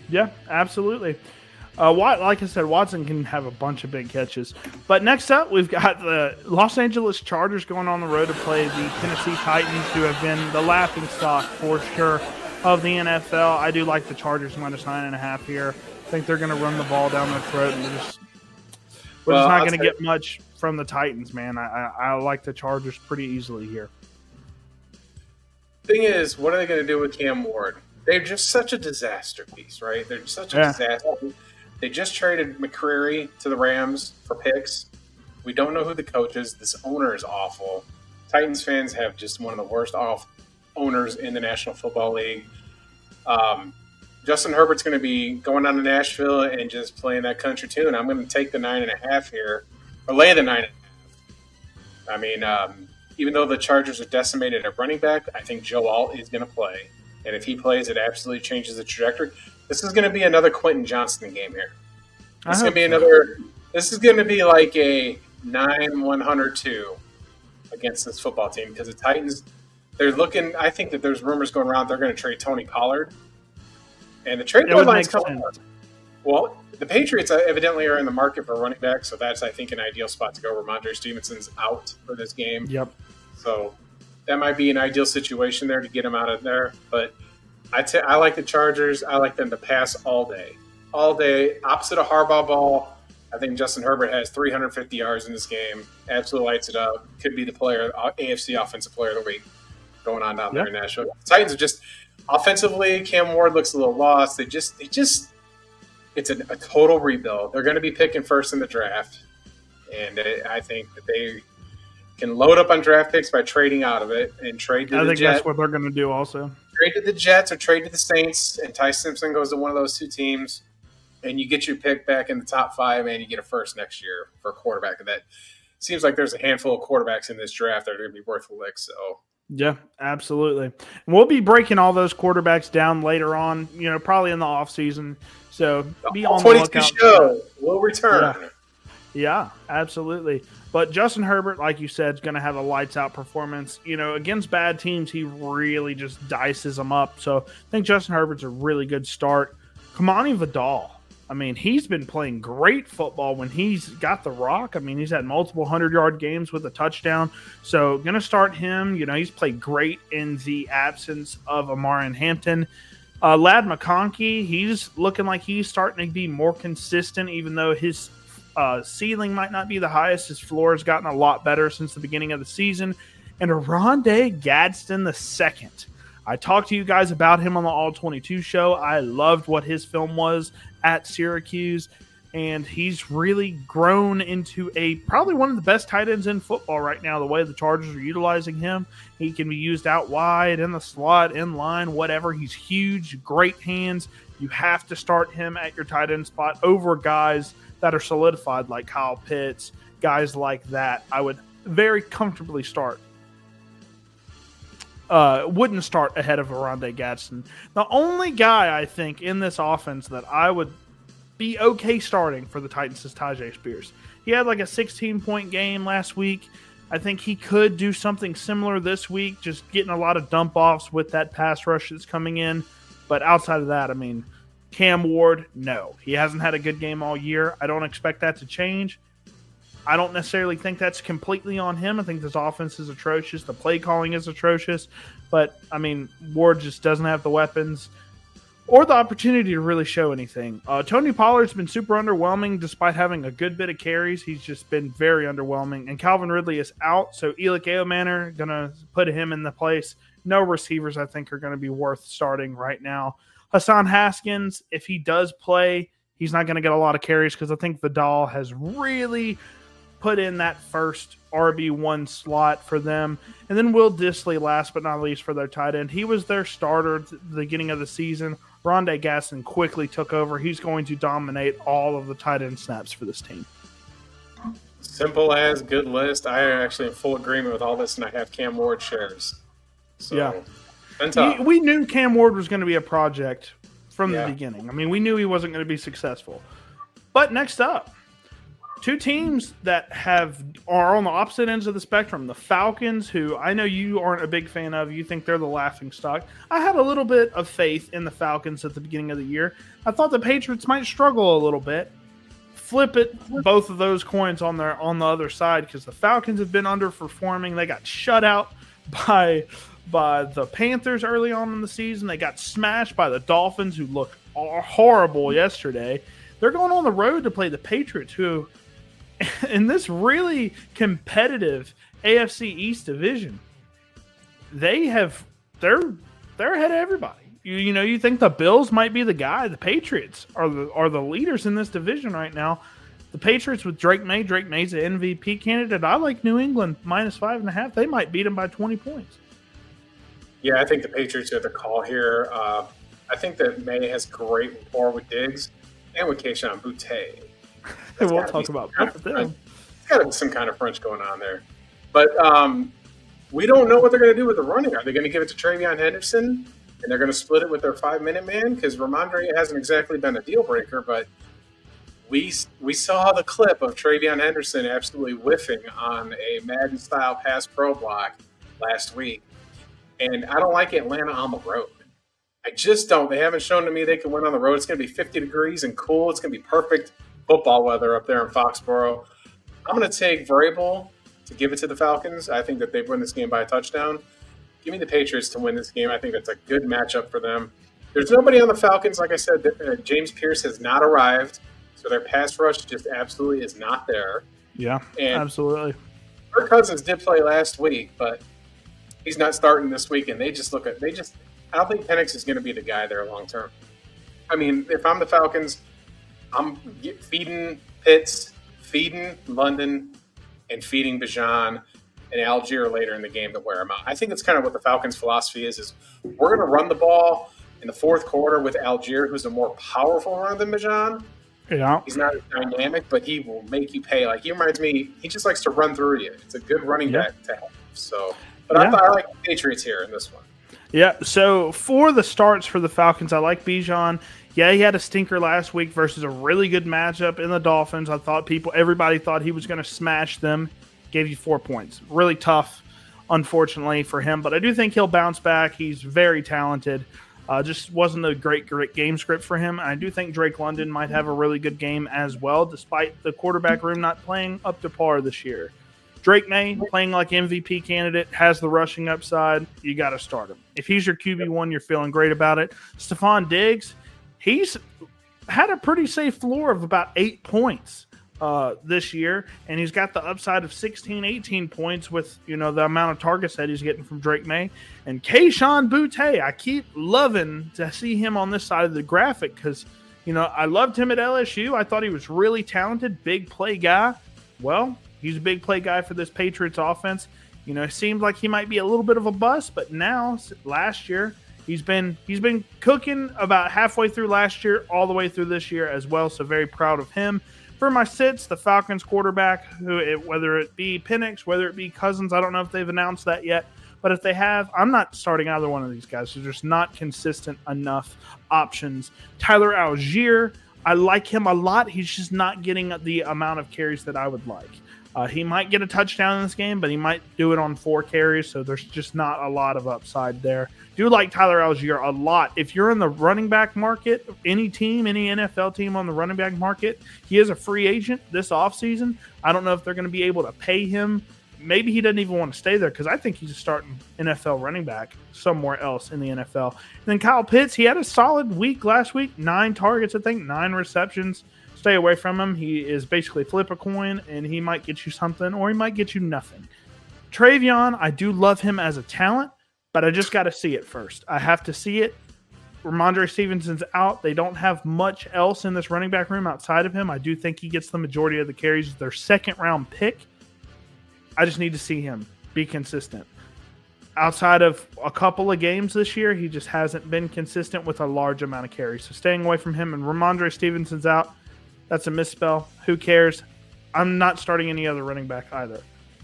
Yeah, absolutely. Like I said, Watson can have a bunch of big catches. But next up, we've got the Los Angeles Chargers going on the road to play the Tennessee Titans, who have been the laughingstock for sure of the NFL. I do like the Chargers minus 9.5 here. I think they're going to run the ball down their throat, and we're just not going to get much from the Titans, man. I like the Chargers pretty easily here. Thing is, what are they going to do with Cam Ward? They're just such a disaster piece, right? They're such a disaster. They just traded McCreary to the Rams for picks. We don't know who the coach is. This owner is awful. Titans fans have just one of the worst owners in the National Football League. Justin Herbert's going to be going down to Nashville and just playing that country tune. I'm going to take the 9.5 here, or lay the 9.5. I mean, even though the Chargers are decimated at running back, I think Joe Alt is going to play. And if he plays, it absolutely changes the trajectory. This is going to be another Quentin Johnston game here. This is going to be like a 9-102 against this football team because the Titans, they're looking. I think that there's rumors going around they're going to trade Tony Pollard, and the trade deadline's coming up. Well, the Patriots evidently are in the market for a running back, so that's I think an ideal spot to go. Ramondre Stevenson's out for this game. Yep. So that might be an ideal situation there to get him out of there, but. I like the Chargers. I like them to pass all day. All day. Opposite of Harbaugh ball, I think Justin Herbert has 350 yards in this game. Absolutely lights it up. Could be the AFC Offensive Player of the Week going on down there in Nashville. The Titans are just offensively, Cam Ward looks a little lost. It's a total rebuild. They're going to be picking first in the draft. And I think that they can load up on draft picks by trading out of it and trade to the Jets. I think that's what they're going to do also. Trade to the Jets or trade to the Saints, and Ty Simpson goes to one of those two teams, and you get your pick back in the top 5, and you get a first next year for a quarterback. And that seems like there's a handful of quarterbacks in this draft that are going to be worth a lick. So yeah, absolutely. And we'll be breaking all those quarterbacks down later on, probably in the off season. So be on the lookout. Show will return. Yeah, absolutely. But Justin Herbert, like you said, is going to have a lights-out performance. Against bad teams, he really just dices them up. So I think Justin Herbert's a really good start. Kamani Vidal, I mean, he's been playing great football when he's got the rock. I mean, he's had multiple 100-yard games with a touchdown. So going to start him. He's played great in the absence of Amarian Hampton. Ladd McConkey, he's looking like he's starting to be more consistent, even though his ceiling might not be the highest. His floor has gotten a lot better since the beginning of the season. And Rondé Gadsden II. I talked to you guys about him on the All 22 show. I loved what his film was at Syracuse. And he's really grown into probably one of the best tight ends in football right now, the way the Chargers are utilizing him. He can be used out wide, in the slot, in line, whatever. He's huge, great hands. You have to start him at your tight end spot over guys that are solidified like Kyle Pitts, guys like that. I would very comfortably start. wouldn't start ahead of Rondé Gadsden. The only guy I think in this offense that I would be okay starting for the Titans is Tajay Spears. He had like a 16-point game last week. I think he could do something similar this week, just getting a lot of dump-offs with that pass rush that's coming in. But outside of that, I mean, Cam Ward, no. He hasn't had a good game all year. I don't expect that to change. I don't necessarily think that's completely on him. I think this offense is atrocious. The play calling is atrocious. But, I mean, Ward just doesn't have the weapons or the opportunity to really show anything. Tony Pollard's been super underwhelming despite having a good bit of carries. He's just been very underwhelming. And Calvin Ridley is out, so Elick Eomanor going to put him in the place. No receivers, I think, are going to be worth starting right now. Hassan Haskins, if he does play, he's not going to get a lot of carries because I think Vidal has really put in that first RB1 slot for them. And then Will Dissly, last but not least, for their tight end. He was their starter at the beginning of the season. Rondé Gadsden quickly took over. He's going to dominate all of the tight end snaps for this team. Simple as, good list. I am actually in full agreement with all this, and I have Cam Ward shares. So, yeah. We knew Cam Ward was going to be a project from the beginning. I mean, we knew he wasn't going to be successful. But next up, two teams that are on the opposite ends of the spectrum. The Falcons, who I know you aren't a big fan of. You think they're the laughingstock. I had a little bit of faith in the Falcons at the beginning of the year. I thought the Patriots might struggle a little bit. Flip it, both of those coins on the other side, because the Falcons have been underperforming. They got shut out by the Panthers early on in the season. They got smashed by the Dolphins, who looked horrible yesterday. They're going on the road to play the Patriots, who in this really competitive AFC East division, they're ahead of everybody. You think the Bills might be the guy. The Patriots are the leaders in this division right now. The Patriots with Drake May. Drake May's an MVP candidate. I like New England -5.5. They might beat him by 20 points. Yeah, I think the Patriots are the call here. I think that May has great rapport with Diggs and with Kayshon Boutte. We'll talk about both of them. There's got to be some kind of French going on there. But we don't know what they're going to do with the running. Are they going to give it to TreVeyon Henderson, and they're going to split it with their 5-minute man? Because Ramondre hasn't exactly been a deal breaker, but we saw the clip of TreVeyon Henderson absolutely whiffing on a Madden-style pass pro block last week. And I don't like Atlanta on the road. I just don't. They haven't shown to me they can win on the road. It's going to be 50 degrees and cool. It's going to be perfect football weather up there in Foxborough. I'm going to take Vrabel to give it to the Falcons. I think that they win this game by a touchdown. Give me the Patriots to win this game. I think that's a good matchup for them. There's nobody on the Falcons. Like I said, James Pierce has not arrived, so their pass rush just absolutely is not there. Yeah, and absolutely. Kirk Cousins did play last week, but he's not starting this week, and I don't think Penix is going to be the guy there long term. I mean, if I'm the Falcons, I'm feeding Pitts, feeding London, and feeding Bijan and Algier later in the game to wear him out. I think that's kind of what the Falcons' philosophy is we're going to run the ball in the fourth quarter with Algier, who's a more powerful runner than Bijan. Yeah. He's not as dynamic, but he will make you pay. Like, he reminds me, he just likes to run through you. It's a good running back to have. So, but I like the Patriots here in this one. Yeah, so for the starts for the Falcons, I like Bijan. Yeah, he had a stinker last week versus a really good matchup in the Dolphins. I thought everybody thought he was going to smash them. Gave you 4 points. Really tough, unfortunately, for him. But I do think he'll bounce back. He's very talented. Just wasn't a great game script for him. I do think Drake London might have a really good game as well, despite the quarterback room not playing up to par this year. Drake May, playing like MVP candidate, has the rushing upside. You got to start him. If he's your QB1, you're feeling great about it. Stephon Diggs, he's had a pretty safe floor of about 8 points this year, and he's got the upside of 16, 18 points with the amount of targets that he's getting from Drake May. And Kayshon Boutte, I keep loving to see him on this side of the graphic because, I loved him at LSU. I thought he was really talented, big play guy. Well, he's a big play guy for this Patriots offense. It seemed like he might be a little bit of a bust, but now, last year, he's been cooking about halfway through last year, all the way through this year as well, so very proud of him. For my sits, the Falcons quarterback, whether it be Penix, whether it be Cousins, I don't know if they've announced that yet, But if they have, I'm not starting either one of these guys. They're just not consistent enough options. Tyler Algier, I like him a lot. He's just not getting the amount of carries that I would like. He might get a touchdown in this game, but he might do it on 4 carries, so there's just not a lot of upside there. Do like Tyler Algier a lot. If you're in the running back market, any team, any NFL team on the running back market, he is a free agent this offseason. I don't know if they're going to be able to pay him. Maybe he doesn't even want to stay there because I think he's a starting NFL running back somewhere else in the NFL. And then Kyle Pitts, he had a solid week last week, 9 targets, I think, 9 receptions. Stay away from him. He is basically flip a coin, and he might get you something or he might get you nothing. Travion, I do love him as a talent, but I just got to see it first. I have to see it. Ramondre Stevenson's out. They don't have much else in this running back room outside of him. I do think he gets the majority of the carries. Their second-round pick. I just need to see him be consistent. Outside of a couple of games this year, he just hasn't been consistent with a large amount of carries. So staying away from him. And Ramondre Stevenson's out. That's a misspell. Who cares? I'm not starting any other running back either.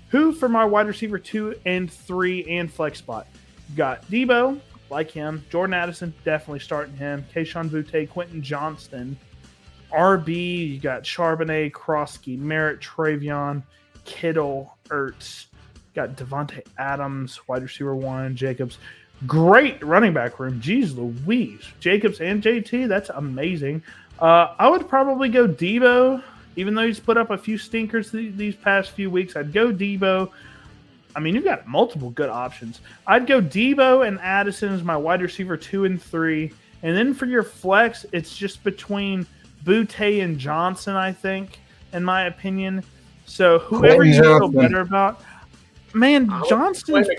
Who for my wide receiver 2 and 3 and flex spot? You got Debo, like him. Jordan Addison, definitely starting him. Kayshon Boutte, Quentin Johnston. RB, you got Charbonnet, Krosky, Merritt, Travion, Kittle, Ertz. Got Devontae Adams, wide receiver 1, Jacobs. Great running back room. Jeez Louise. Jacobs and JT, that's amazing. I would probably go Debo, even though he's put up a few stinkers these past few weeks. I'd go Debo. I mean, you've got multiple good options. I'd go Debo and Addison as my wide receiver 2 and 3. And then for your flex, it's just between Boutte and Johnson, I think, in my opinion. So whoever you feel better about. Man, Johnston's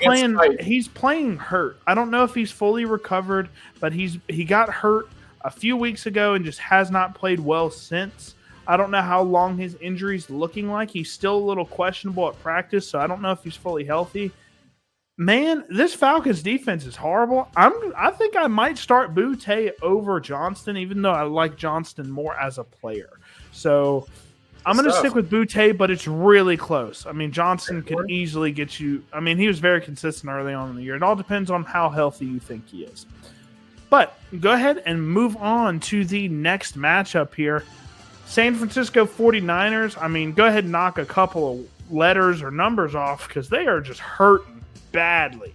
he's playing hurt. I don't know if he's fully recovered, but he got hurt a few weeks ago and just has not played well since. I don't know how long his injury's looking like. He's still a little questionable at practice, so I don't know if he's fully healthy. Man, this Falcons defense is horrible. I think I might start Boutte over Johnston, even though I like Johnston more as a player. So I'm going to stick with Boutte, but it's really close. I mean, Johnston can easily get you. I mean, he was very consistent early on in the year. It all depends on how healthy you think he is. But go ahead and move on to the next matchup here. San Francisco 49ers. I mean, go ahead and knock a couple of letters or numbers off because they are just hurting badly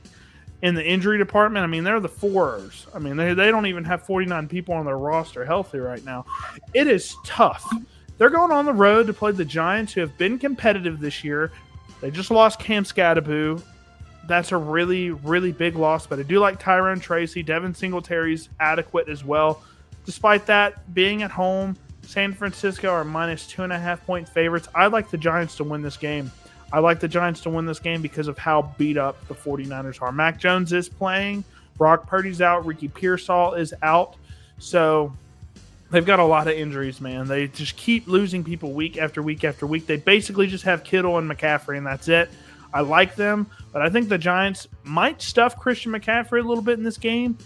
in the injury department. I mean, they're the 4s. I mean, they don't even have 49 people on their roster healthy right now. It is tough. They're going on the road to play the Giants, who have been competitive this year. They just lost Cam Scadaboo. That's a really, really big loss, but I do like Tyrone Tracy. Devin Singletary's adequate as well. Despite that, being at home, San Francisco are minus 2.5-point favorites. I like the Giants to win this game. I like the Giants to win this game because of how beat up the 49ers are. Mac Jones is playing. Brock Purdy's out. Ricky Pearsall is out. So they've got a lot of injuries, man. They just keep losing people week after week after week. They basically just have Kittle and McCaffrey, and that's it. I like them, but I think the Giants might stuff Christian McCaffrey a little bit in this game.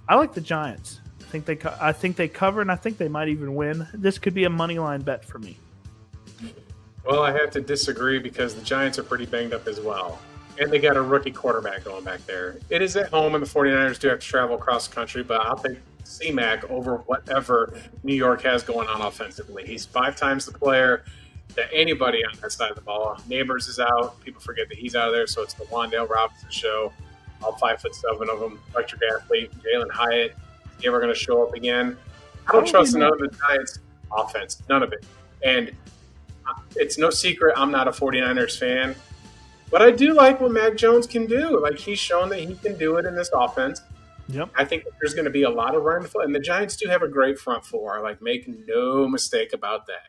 I like the Giants. I think they cover, and I think they might even win. This could be a money line bet for me. Well, I have to disagree because the Giants are pretty banged up as well. And they got a rookie quarterback going back there. It is at home, and the 49ers do have to travel across the country, but I'll take C-Mac over whatever New York has going on offensively. He's 5 times the player that anybody on that side of the ball. Neighbors is out. People forget that he's out of there, so it's the Wan'Dale Robinson show. All 5'7" of them. Electric athlete. Jalen Hyatt. Is he ever going to show up again? I don't trust none of the Giants' offense. None of it. And it's no secret I'm not a 49ers fan. But I do like what Mac Jones can do. Like, he's shown that he can do it in this offense. Yep. I think that there's going to be a lot of running foot. And the Giants do have a great front four. Like, make no mistake about that.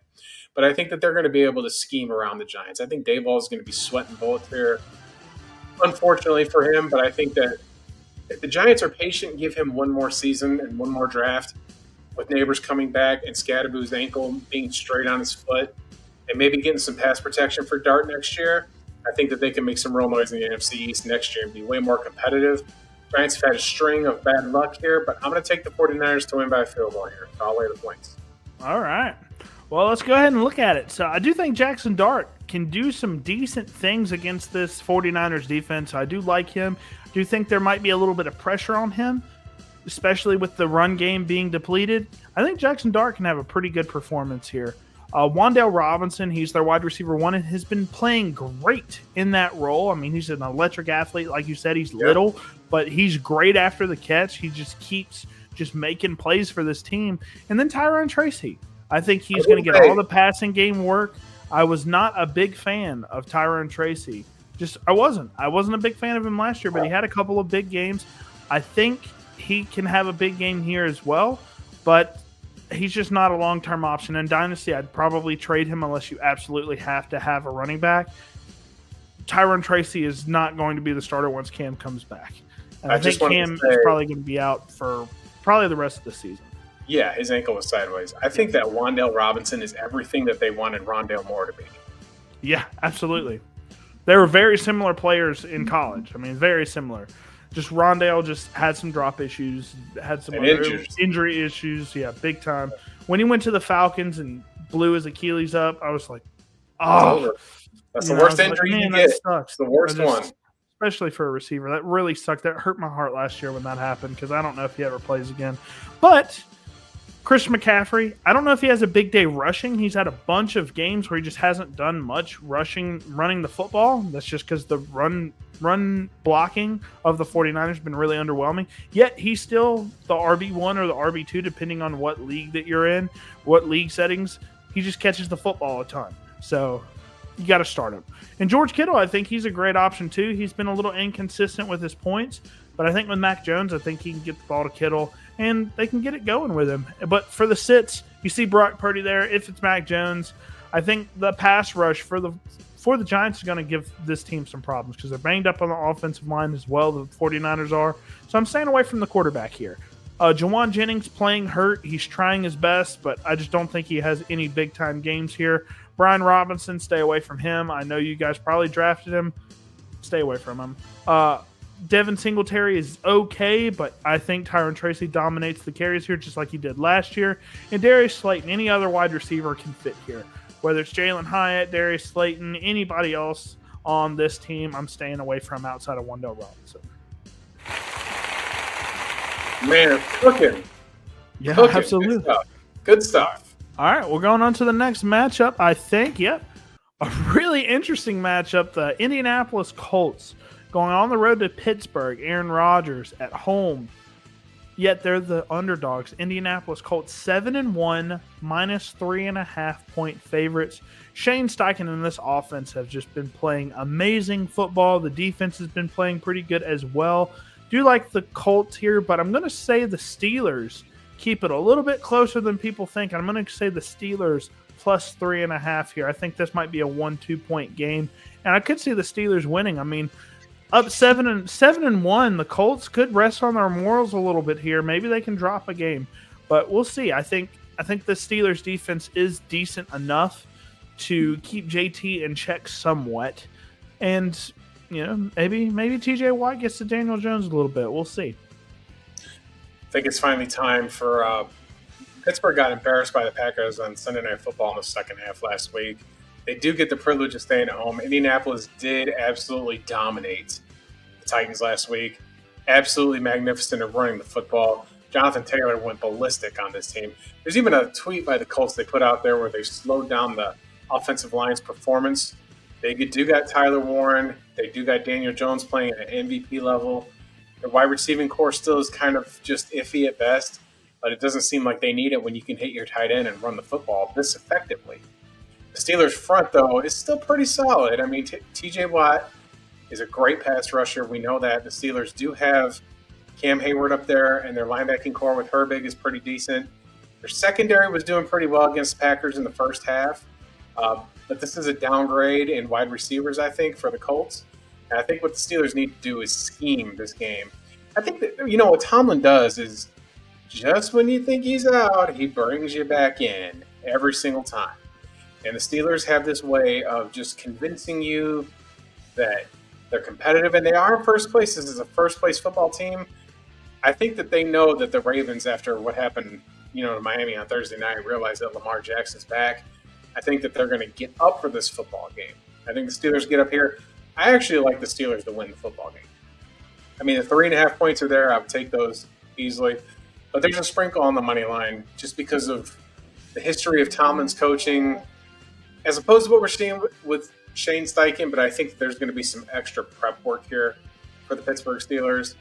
But I think that they're going to be able to scheme around the Giants. I think Dayball is going to be sweating bullets here, unfortunately for him. But I think that if the Giants are patient, give him one more season and one more draft with Neighbors coming back and Scadaboo's ankle being straight on his foot and maybe getting some pass protection for Dart next year, I think that they can make some real noise in the NFC East next year and be way more competitive. Giants have had a string of bad luck here, but I'm going to take the 49ers to win by a field goal here. So I'll lay the points. All right. Well, let's go ahead and look at it. So I do think Jackson Dart can do some decent things against this 49ers defense. I do like him. I do think there might be a little bit of pressure on him, especially with the run game being depleted. I think Jackson Dart can have a pretty good performance here. Wan'Dale Robinson, he's their wide receiver one and has been playing great in that role. I mean, he's an electric athlete. Like you said, he's little, but he's great after the catch. He just keeps just making plays for this team. And then Tyrone Tracy. I think he's going to get all the passing game work. I was not a big fan of Tyrone Tracy. I wasn't a big fan of him last year, but he had a couple of big games. I think he can have a big game here as well, but he's just not a long-term option. In Dynasty, I'd probably trade him unless you absolutely have to have a running back. Tyrone Tracy is not going to be the starter once Cam comes back. And I think Cam is probably going to be out for probably the rest of the season. Yeah, his ankle was sideways. I think that Wan'Dale Robinson is everything that they wanted Rondale Moore to be. Yeah, absolutely. They were very similar players in college. I mean, very similar. Just Rondale just had some drop issues, had some injury issues. Yeah, big time. When he went to the Falcons and blew his Achilles up, I was like, oh. That's the worst injury you can get. Sucks. The worst one. Especially for a receiver. That really sucked. That hurt my heart last year when that happened because I don't know if he ever plays again. But Chris McCaffrey, I don't know if he has a big day rushing. He's had a bunch of games where he just hasn't done much running the football. That's just because the run blocking of the 49ers has been really underwhelming. Yet he's still the RB1 or the RB2, depending on what league that you're in, what league settings. He just catches the football a ton. So you got to start him. And George Kittle, I think he's a great option too. He's been a little inconsistent with his points, but I think with Mac Jones, I think he can get the ball to Kittle and they can get it going with him. But for the sits, you see Brock Purdy there. If it's Mac Jones, I think the pass rush for the Giants is going to give this team some problems because they're banged up on the offensive line as well, the 49ers are. So I'm staying away from the quarterback here. Jawan Jennings playing hurt. He's trying his best, but I just don't think he has any big-time games here. Brian Robinson, stay away from him. I know you guys probably drafted him. Stay away from him. Devin Singletary is okay, but I think Tyrone Tracy dominates the carries here just like he did last year. And Darius Slayton, any other wide receiver can fit here. Whether it's Jalen Hyatt, Darius Slayton, anybody else on this team, I'm staying away from outside of Wan'Dale Robinson. Man, cooking. Yeah, cooking. Absolutely. Good stuff. All right, we're going on to the next matchup, I think. Yep. A really interesting matchup. The Indianapolis Colts going on the road to Pittsburgh. Aaron Rodgers at home. Yet they're the underdogs. Indianapolis Colts 7-1, minus 3.5-point favorites. Shane Steichen and this offense have just been playing amazing football. The defense has been playing pretty good as well. Do like the Colts here, but I'm going to say the Steelers keep it a little bit closer than people think. I'm going to say the Steelers plus 3.5 here. I think this might be a 1-2 point game, and I could see the Steelers winning. I mean, up 7-1, the Colts could rest on their morals a little bit here. Maybe they can drop a game, but we'll see. I think the Steelers defense is decent enough to keep JT in check somewhat, and maybe TJ Watt gets to Daniel Jones a little bit. We'll see. I think it's finally time for Pittsburgh got embarrassed by the Packers on Sunday Night Football in the second half last week. They do get the privilege of staying at home. Indianapolis did absolutely dominate the Titans last week. Absolutely magnificent at running the football. Jonathan Taylor went ballistic on this team. There's even a tweet by the Colts they put out there where they slowed down the offensive line's performance. They do got Tyler Warren. They do got Daniel Jones playing at an MVP level. Their wide receiving core still is kind of just iffy at best, but it doesn't seem like they need it when you can hit your tight end and run the football this effectively. The Steelers' front, though, is still pretty solid. I mean, TJ Watt is a great pass rusher. We know that. The Steelers do have Cam Hayward up there, and their linebacking core with Herbig is pretty decent. Their secondary was doing pretty well against the Packers in the first half. But this is a downgrade in wide receivers, I think, for the Colts. And I think what the Steelers need to do is scheme this game. I think that, what Tomlin does is just when you think he's out, he brings you back in every single time. And the Steelers have this way of just convincing you that they're competitive, and they are in first place. This is a first-place football team. I think that they know that the Ravens, after what happened to Miami on Thursday night, realize that Lamar Jackson's back, I think that they're going to get up for this football game. I think the Steelers get up here. I actually like the Steelers to win the football game. I mean, the 3.5 points are there. I would take those easily. But there's a sprinkle on the money line just because of the history of Tomlin's coaching, as opposed to what we're seeing with Shane Steichen. But I think there's going to be some extra prep work here for the Pittsburgh Steelers.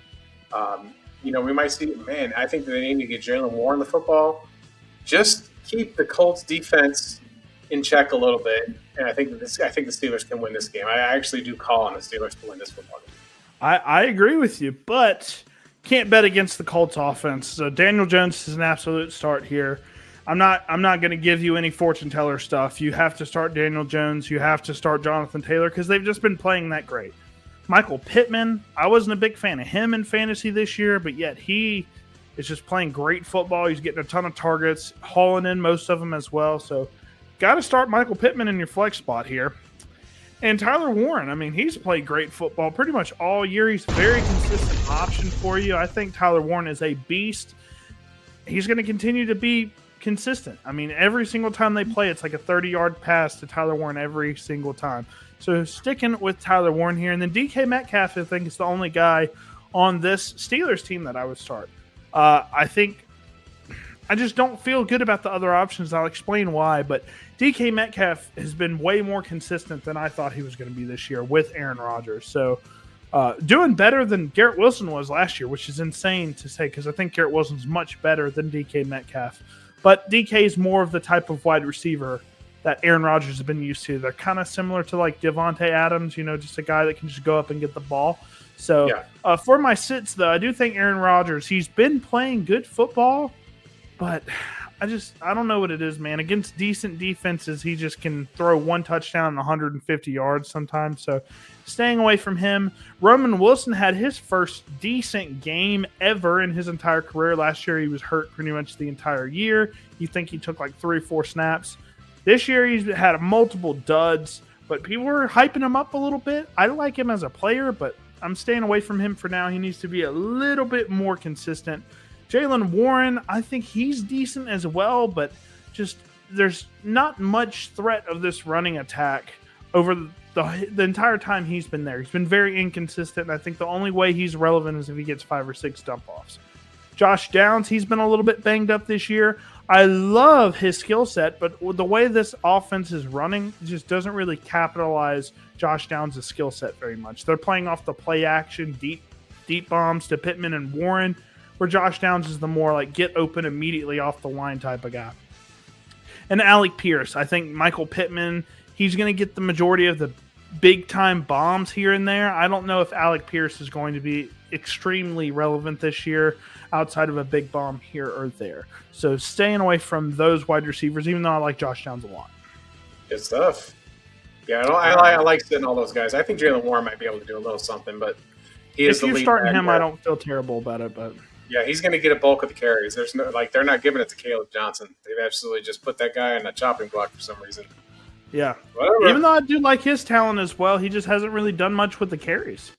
We might see, I think that they need to get Jalen Warren the football. Just keep the Colts defense in check a little bit. And I think the Steelers can win this game. I actually do call on the Steelers to win this football game. I agree with you, but can't bet against the Colts offense. So Daniel Jones is an absolute start here. I'm not going to give you any fortune teller stuff. You have to start Daniel Jones. You have to start Jonathan Taylor because they've just been playing that great. Michael Pittman, I wasn't a big fan of him in fantasy this year, but yet he is just playing great football. He's getting a ton of targets, hauling in most of them as well. So got to start Michael Pittman in your flex spot here. And Tyler Warren, he's played great football pretty much all year. He's a very consistent option for you. I think Tyler Warren is a beast. He's going to continue to be consistent. Every single time they play, it's like a 30-yard pass to Tyler Warren every single time. So sticking with Tyler Warren here. And then DK Metcalf, I think, is the only guy on this Steelers team that I would start. I just don't feel good about the other options. I'll explain why, but DK Metcalf has been way more consistent than I thought he was going to be this year with Aaron Rodgers. So doing better than Garrett Wilson was last year, which is insane to say because I think Garrett Wilson's much better than DK Metcalf. But DK is more of the type of wide receiver that Aaron Rodgers has been used to. They're kind of similar to like Devontae Adams, just a guy that can just go up and get the ball. So for my sits, though, I do think Aaron Rodgers, he's been playing good football, but I don't know what it is, man. Against decent defenses, he just can throw one touchdown and 150 yards sometimes. So staying away from him. Roman Wilson had his first decent game ever in his entire career. Last year, he was hurt pretty much the entire year. You think he took like 3 or 4 snaps. This year, he's had multiple duds, but people were hyping him up a little bit. I like him as a player, but I'm staying away from him for now. He needs to be a little bit more consistent. Jalen Warren, I think he's decent as well, but just there's not much threat of this running attack over the entire time he's been there. He's been very inconsistent, and I think the only way he's relevant is if he gets 5 or 6 dump-offs. Josh Downs, he's been a little bit banged up this year. I love his skill set, but the way this offense is running just doesn't really capitalize Josh Downs' skill set very much. They're playing off the play action, deep bombs to Pittman and Warren, where Josh Downs is the more like get open immediately off the line type of guy. And Alec Pierce, I think Michael Pittman, he's going to get the majority of the big-time bombs here and there. I don't know if Alec Pierce is going to be extremely relevant this year outside of a big bomb here or there. So staying away from those wide receivers, even though I like Josh Downs a lot. Good stuff. Yeah, I like sitting all those guys. I think Jalen Warren might be able to do a little something, but he is the lead. If you're starting him, I don't feel terrible about it, but yeah, he's going to get a bulk of the carries. There's no they're not giving it to Caleb Johnson. They've absolutely just put that guy on a chopping block for some reason. Yeah. Whatever. Even though I do like his talent as well, he just hasn't really done much with the carries.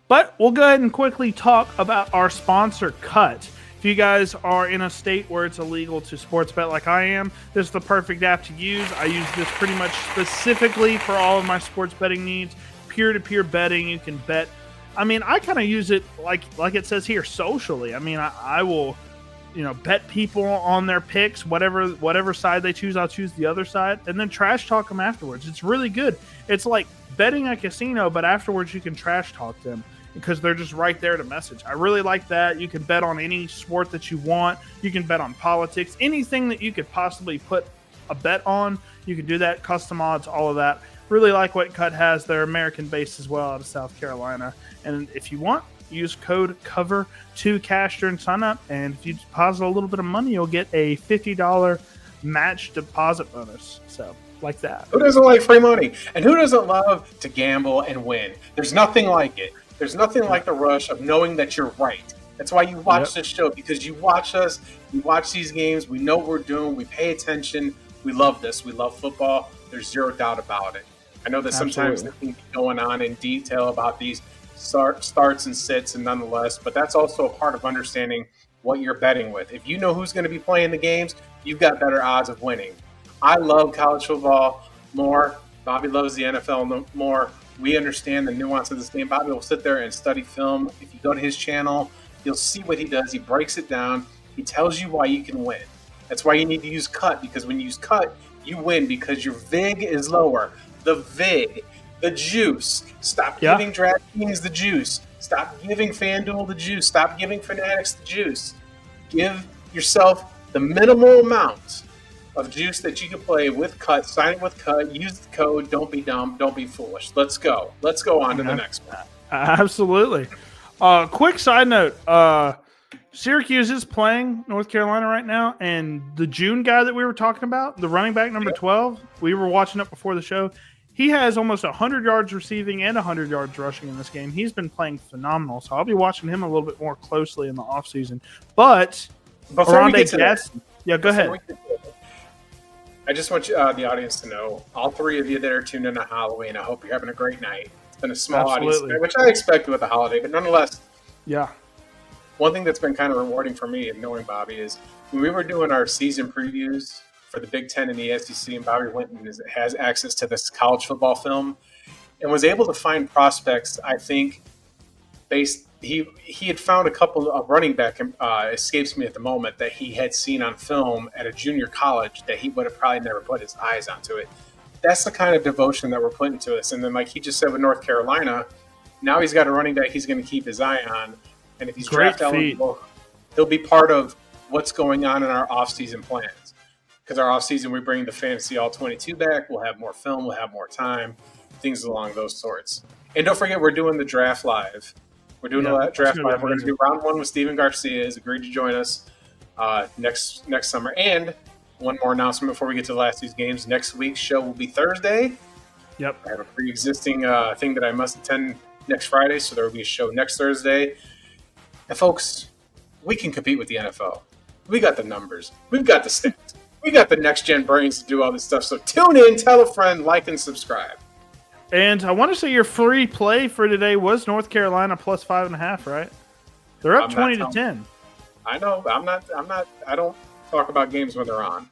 But we'll go ahead and quickly talk about our sponsor, Cut. If you guys are in a state where it's illegal to sports bet like I am, this is the perfect app to use. I use this pretty much specifically for all of my sports betting needs. Peer-to-peer betting, you can bet. I kind of use it like it says here, socially. I will, bet people on their picks, whatever side they choose, I'll choose the other side, and then trash talk them afterwards. It's really good. It's like betting a casino, but afterwards you can trash talk them because they're just right there to message. I really like that. You can bet on any sport that you want. You can bet on politics, anything that you could possibly put a bet on. You can do that, custom odds, all of that. Really like what Cut has. They're American-based as well out of South Carolina. And if you want, use code COVER to cash during sign-up. And if you deposit a little bit of money, you'll get a $50 match deposit bonus. So, like that. Who doesn't like free money? And who doesn't love to gamble and win? There's nothing like it. There's nothing like the rush of knowing that you're right. That's why you watch this show, because you watch us. We watch these games. We know what we're doing. We pay attention. We love this. We love football. There's zero doubt about it. I know that sometimes they can be going on in detail about these starts and sits, and nonetheless, but that's also a part of understanding what you're betting with. If you know who's going to be playing the games, you've got better odds of winning. I love college football more. Bobby loves the NFL more. We understand the nuance of this game. Bobby will sit there and study film. If you go to his channel, you'll see what he does. He breaks it down. He tells you why you can win. That's why you need to use cut, because when you use cut, you win because your VIG is lower. The VIG, the juice. Stop giving DraftKings the juice. Stop giving FanDuel the juice. Stop giving Fanatics the juice. Give yourself the minimal amount of juice that you can play with cut. Sign it with cut. Use the code. Don't be dumb. Don't be foolish. Let's go. Let's go on to the next one. Absolutely. Quick side note. Syracuse is playing North Carolina right now, and the June guy that we were talking about, the running back number 12, we were watching it before the show. He has almost 100 yards receiving and 100 yards rushing in this game. He's been playing phenomenal, so I'll be watching him a little bit more closely in the offseason. But before we get to that, go ahead. I just want the audience to know, all three of you that are tuned in on Halloween, I hope you're having a great night. It's been a small audience, which I expected with the holiday, but nonetheless, one thing that's been kind of rewarding for me and knowing Bobby is when we were doing our season previews for the Big Ten and the SEC, and Bobby went and has access to this college football film and was able to find prospects, I think, he had found a couple of running back, escapes me at the moment, that he had seen on film at a junior college that he would have probably never put his eyes onto it. That's the kind of devotion that we're putting to us. And then, like he just said with North Carolina, now he's got a running back he's going to keep his eye on. And if he's draft eligible, he'll be part of what's going on in our offseason plans. Because our offseason, we bring the Fantasy All-22 back. We'll have more film. We'll have more time. Things along those sorts. And don't forget, we're doing the draft live. We're doing a draft live. We're going to do round one with Steven Garcia. He's agreed to join us next summer. And one more announcement before we get to the last of these games. Next week's show will be Thursday. Yep. I have a pre-existing thing that I must attend next Friday, so there will be a show next Thursday. And folks, we can compete with the NFL. We got the numbers. We've got the stats. We got the next-gen brains to do all this stuff. So tune in, tell a friend, like, and subscribe. And I want to say your free play for today was North Carolina plus 5.5, right? They're up 20-10. I know. I'm not. I don't talk about games when they're on.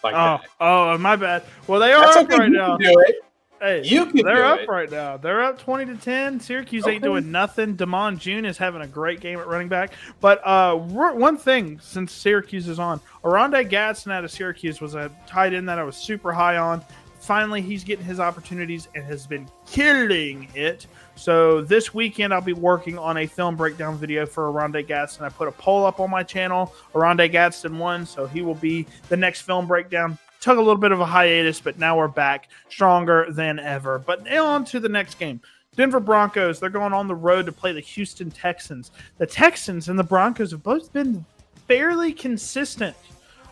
That. Oh, my bad. Well, they are up right now. Do it. Hey, they're up right now. They're up 20-10. Syracuse ain't doing nothing. Damon June is having a great game at running back. But one thing, since Syracuse is on, Oronde Gadsden out of Syracuse was a tight end that I was super high on. Finally, he's getting his opportunities and has been killing it. So this weekend, I'll be working on a film breakdown video for Oronde Gadsden. I put a poll up on my channel. Oronde Gadsden won, so he will be the next film breakdown. Took a little bit of a hiatus, but now we're back stronger than ever. But on to the next game. Denver Broncos, they're going on the road to play the Houston Texans. The Texans and the Broncos have both been fairly consistent.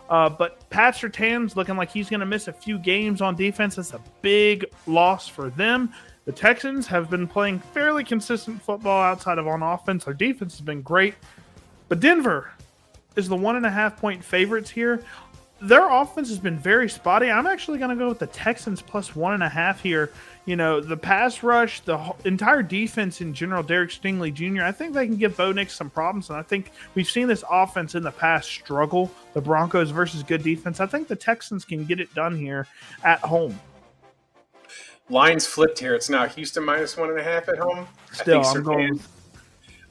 But Pat Surtain's looking like he's going to miss a few games on defense. That's a big loss for them. The Texans have been playing fairly consistent football outside of on offense. Their defense has been great. But Denver is the 1.5-point favorites here. Their offense has been very spotty. I'm actually going to go with the Texans plus 1.5 here. You know, the pass rush, the entire defense in general, Derek Stingley Jr., I think they can give Bo Nix some problems, and I think we've seen this offense in the past struggle, the Broncos versus good defense. I think the Texans can get it done here at home. Line's flipped here. It's now Houston minus 1.5 at home. Still,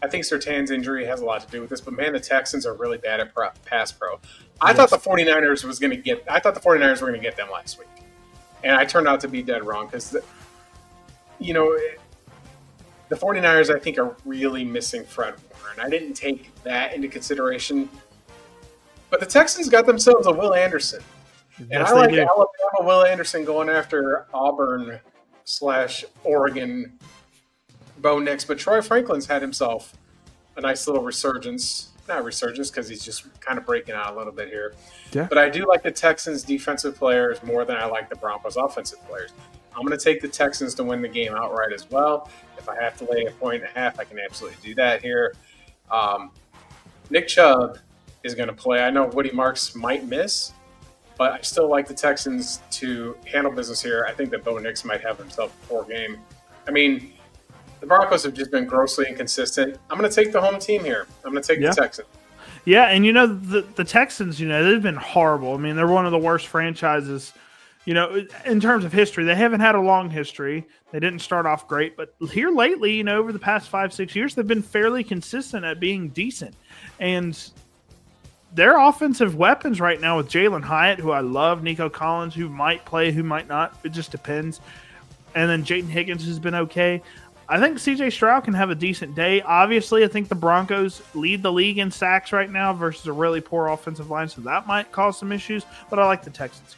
I think Surtain's injury has a lot to do with this, but man, the Texans are really bad at pass pro. I thought the 49ers were going to get them last week. And I turned out to be dead wrong because, the 49ers, I think, are really missing Fred Warner. I didn't take that into consideration. But the Texans got themselves a Will Anderson. And I like Alabama Will Anderson going after Auburn/Oregon Bo Nix. But Troy Franklin's had himself a nice little resurgence. Not resurgence because he's just kind of breaking out a little bit here. Yeah. But I do like the Texans' defensive players more than I like the Broncos' offensive players. I'm going to take the Texans to win the game outright as well. If I have to lay 1.5, I can absolutely do that here. Nick Chubb is going to play. I know Woody Marks might miss, but I still like the Texans to handle business here. I think that Bo Nix might have himself a poor game. I mean, the Broncos have just been grossly inconsistent. I'm going to take the home team here. I'm going to take the Texans. Yeah, and the Texans, they've been horrible. I mean, they're one of the worst franchises, in terms of history. They haven't had a long history. They didn't start off great, but here lately, over the past 5-6 years, they've been fairly consistent at being decent. And their offensive weapons right now with Jalen Hyatt, who I love, Nico Collins, who might play, who might not. It just depends. And then Jaden Higgins has been okay. I think C.J. Stroud can have a decent day. Obviously, I think the Broncos lead the league in sacks right now versus a really poor offensive line, so that might cause some issues, but I like the Texans.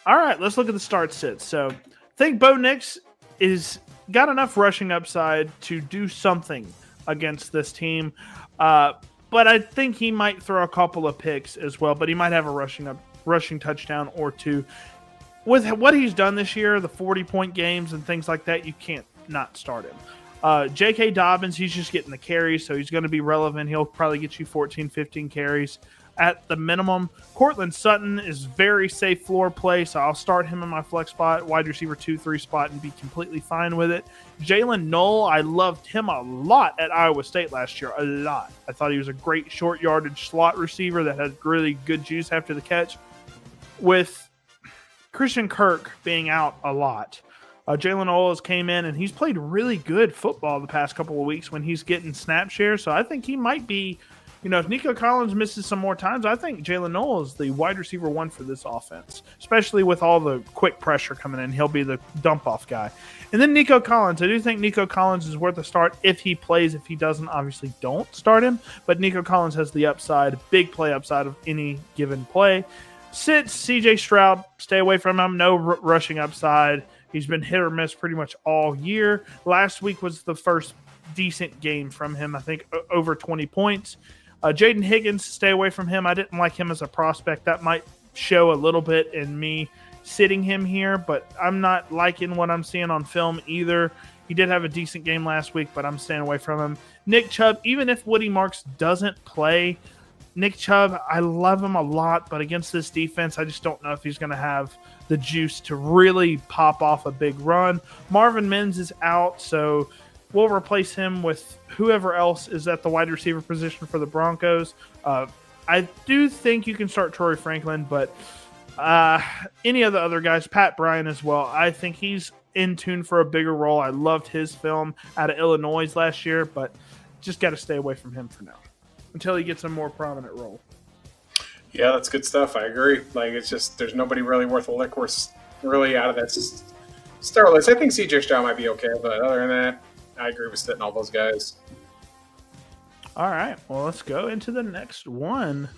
All right, let's look at the start sits. So I think Bo Nix is got enough rushing upside to do something against this team, but I think he might throw a couple of picks as well, but he might have a rushing touchdown or two. With what he's done this year, the 40-point games and things like that, you can't not start him. J.K. Dobbins, he's just getting the carries, so he's going to be relevant. He'll probably get you 14, 15 carries at the minimum. Cortland Sutton is very safe floor play, so I'll start him in my flex spot, wide receiver 2-3 spot, and be completely fine with it. Jalen Knoll, I loved him a lot at Iowa State last year, a lot. I thought he was a great short yardage slot receiver that had really good juice after the catch. With Christian Kirk being out a lot, Jalen Oles came in, and he's played really good football the past couple of weeks when he's getting snap shares. So I think he might be, if Nico Collins misses some more times, I think Jalen Noel is the wide receiver one for this offense, especially with all the quick pressure coming in. He'll be the dump-off guy. And then Nico Collins. I do think Nico Collins is worth a start if he plays. If he doesn't, obviously don't start him. But Nico Collins has the upside, big play upside of any given play. Sits C.J. Stroud. Stay away from him. No rushing upside. He's been hit or miss pretty much all year. Last week was the first decent game from him, I think over 20 points. Jaden Higgins, stay away from him. I didn't like him as a prospect. That might show a little bit in me sitting him here, but I'm not liking what I'm seeing on film either. He did have a decent game last week, but I'm staying away from him. Nick Chubb, even if Woody Marks doesn't play, Nick Chubb, I love him a lot, but against this defense, I just don't know if he's going to have the juice to really pop off a big run. Marvin Mims is out, so we'll replace him with whoever else is at the wide receiver position for the Broncos. I do think you can start Torrey Franklin, but any of the other guys, Pat Bryant as well, I think he's in tune for a bigger role. I loved his film out of Illinois last year, but just got to stay away from him for now until he gets a more prominent role. Yeah, that's good stuff. I agree. It's just there's nobody really worth a lick worth really out of that start list. I think C.J. Stroud might be okay, but other than that, I agree with sitting all those guys. All right. Well, let's go into the next one.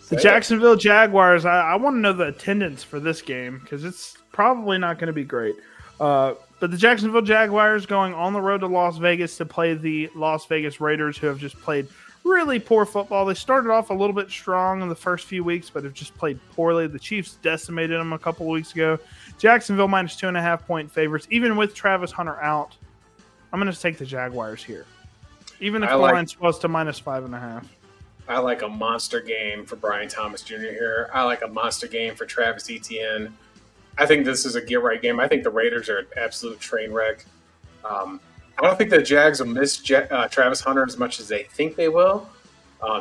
The Jacksonville Jaguars. I want to know the attendance for this game because it's probably not going to be great. But the Jacksonville Jaguars going on the road to Las Vegas to play the Las Vegas Raiders, who have just played really poor football. They started off a little bit strong in the first few weeks, but have just played poorly. The Chiefs decimated them a couple of weeks ago. Jacksonville minus 2.5-point favorites. Even with Travis Hunter out, I'm going to take the Jaguars here. Even if the line swells to minus 5.5. I like a monster game for Brian Thomas Jr. here. I like a monster game for Travis Etienne. I think this is a get-right game. I think the Raiders are an absolute train wreck. I don't think the Jags will miss Travis Hunter as much as they think they will.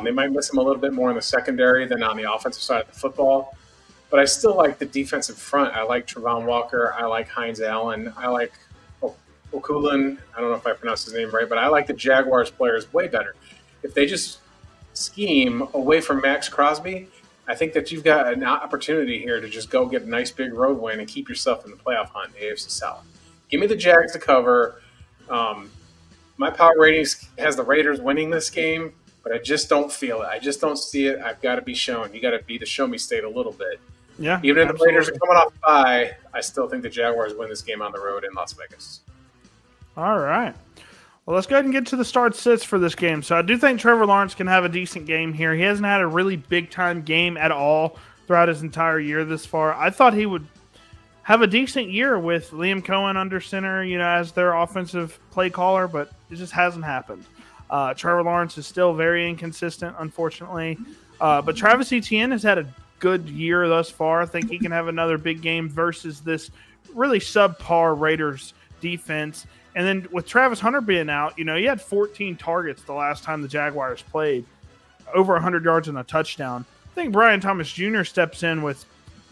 They might miss him a little bit more in the secondary than on the offensive side of the football. But I still like the defensive front. I like Trevon Walker. I like Hines Allen. I like Okulin. I don't know if I pronounced his name right, but I like the Jaguars players way better. If they just scheme away from Max Crosby, I think that you've got an opportunity here to just go get a nice big road win and keep yourself in the playoff hunt in the AFC South. Give me the Jags to cover. My power ratings has the Raiders winning this game, but I just don't feel it. I just don't see it. I've got to be shown. You got to be the show me state a little bit. Yeah, even if the Raiders are coming off bye, I still think the Jaguars win this game on the road in Las Vegas. All right. Well, let's go ahead and get to the start sits for this game. So I do think Trevor Lawrence can have a decent game here. He hasn't had a really big-time game at all throughout his entire year this far. I thought he would have a decent year with Liam Cohen under center, as their offensive play caller, but it just hasn't happened. Trevor Lawrence is still very inconsistent, unfortunately. But Travis Etienne has had a good year thus far. I think he can have another big game versus this really subpar Raiders defense. And then with Travis Hunter being out, he had 14 targets the last time the Jaguars played, over 100 yards and a touchdown. I think Brian Thomas Jr. steps in with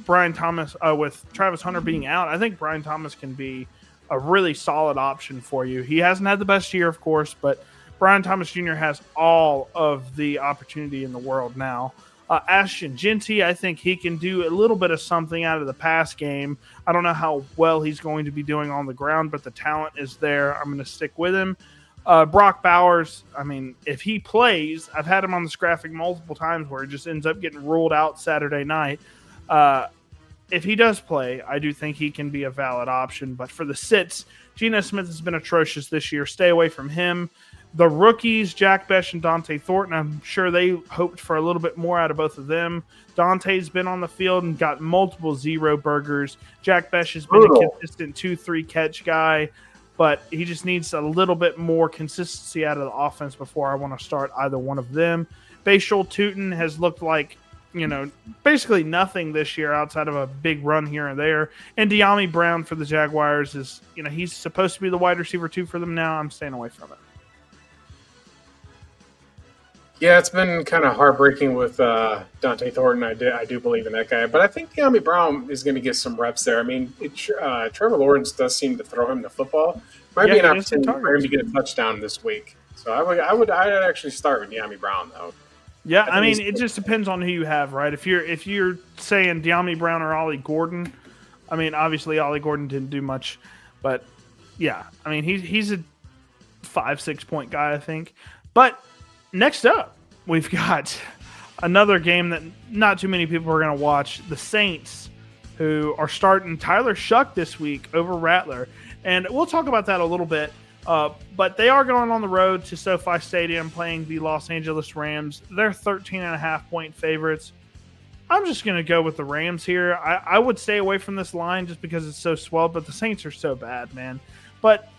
with Travis Hunter being out. I think Brian Thomas can be a really solid option for you. He hasn't had the best year, of course, but Brian Thomas Jr. has all of the opportunity in the world now. Ashton Jeanty, I think he can do a little bit of something out of the pass game. I don't know how well he's going to be doing on the ground, but the talent is there. I'm going to stick with him. Brock Bowers, if he plays, I've had him on this graphic multiple times where he just ends up getting ruled out Saturday night. If he does play, I do think he can be a valid option. But for the sits, Geno Smith has been atrocious this year. Stay away from him. The rookies, Jack Besh and Dante Thornton, I'm sure they hoped for a little bit more out of both of them. Dante's been on the field and got multiple zero burgers. Jack Besh has been a consistent 2-3 catch guy, but he just needs a little bit more consistency out of the offense before I want to start either one of them. Bashul Tootin has looked like, basically nothing this year outside of a big run here and there. And De'Ami Brown for the Jaguars is, he's supposed to be the wide receiver 2 for them now. I'm staying away from it. Yeah, it's been kind of heartbreaking with Dante Thornton. I do believe in that guy, but I think De'Ami Brown is going to get some reps there. Trevor Lawrence does seem to throw him the football. Might be an opportunity for him to get a touchdown this week. So I'd actually start with De'Ami Brown though. Yeah, it just depends on who you have, right? If you're saying De'Ami Brown or Ollie Gordon, obviously Ollie Gordon didn't do much, but yeah, he's a 5-6 point guy, I think. But next up, we've got another game that not too many people are going to watch. The Saints, who are starting Tyler Shuck this week over Rattler. And we'll talk about that a little bit. But they are going on the road to SoFi Stadium playing the Los Angeles Rams. They're 13.5 point favorites. I'm just going to go with the Rams here. I would stay away from this line just because it's so swelled, but the Saints are so bad, man. But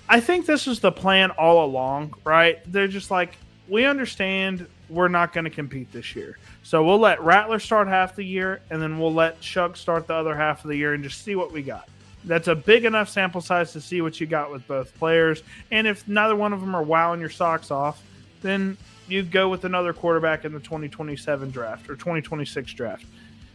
I think this was the plan all along, right? They're just like, we understand we're not going to compete this year. So we'll let Rattler start half the year, and then we'll let Shuck start the other half of the year and just see what we got. That's a big enough sample size to see what you got with both players. And if neither one of them are wowing your socks off, then you go with another quarterback in the 2027 draft or 2026 draft.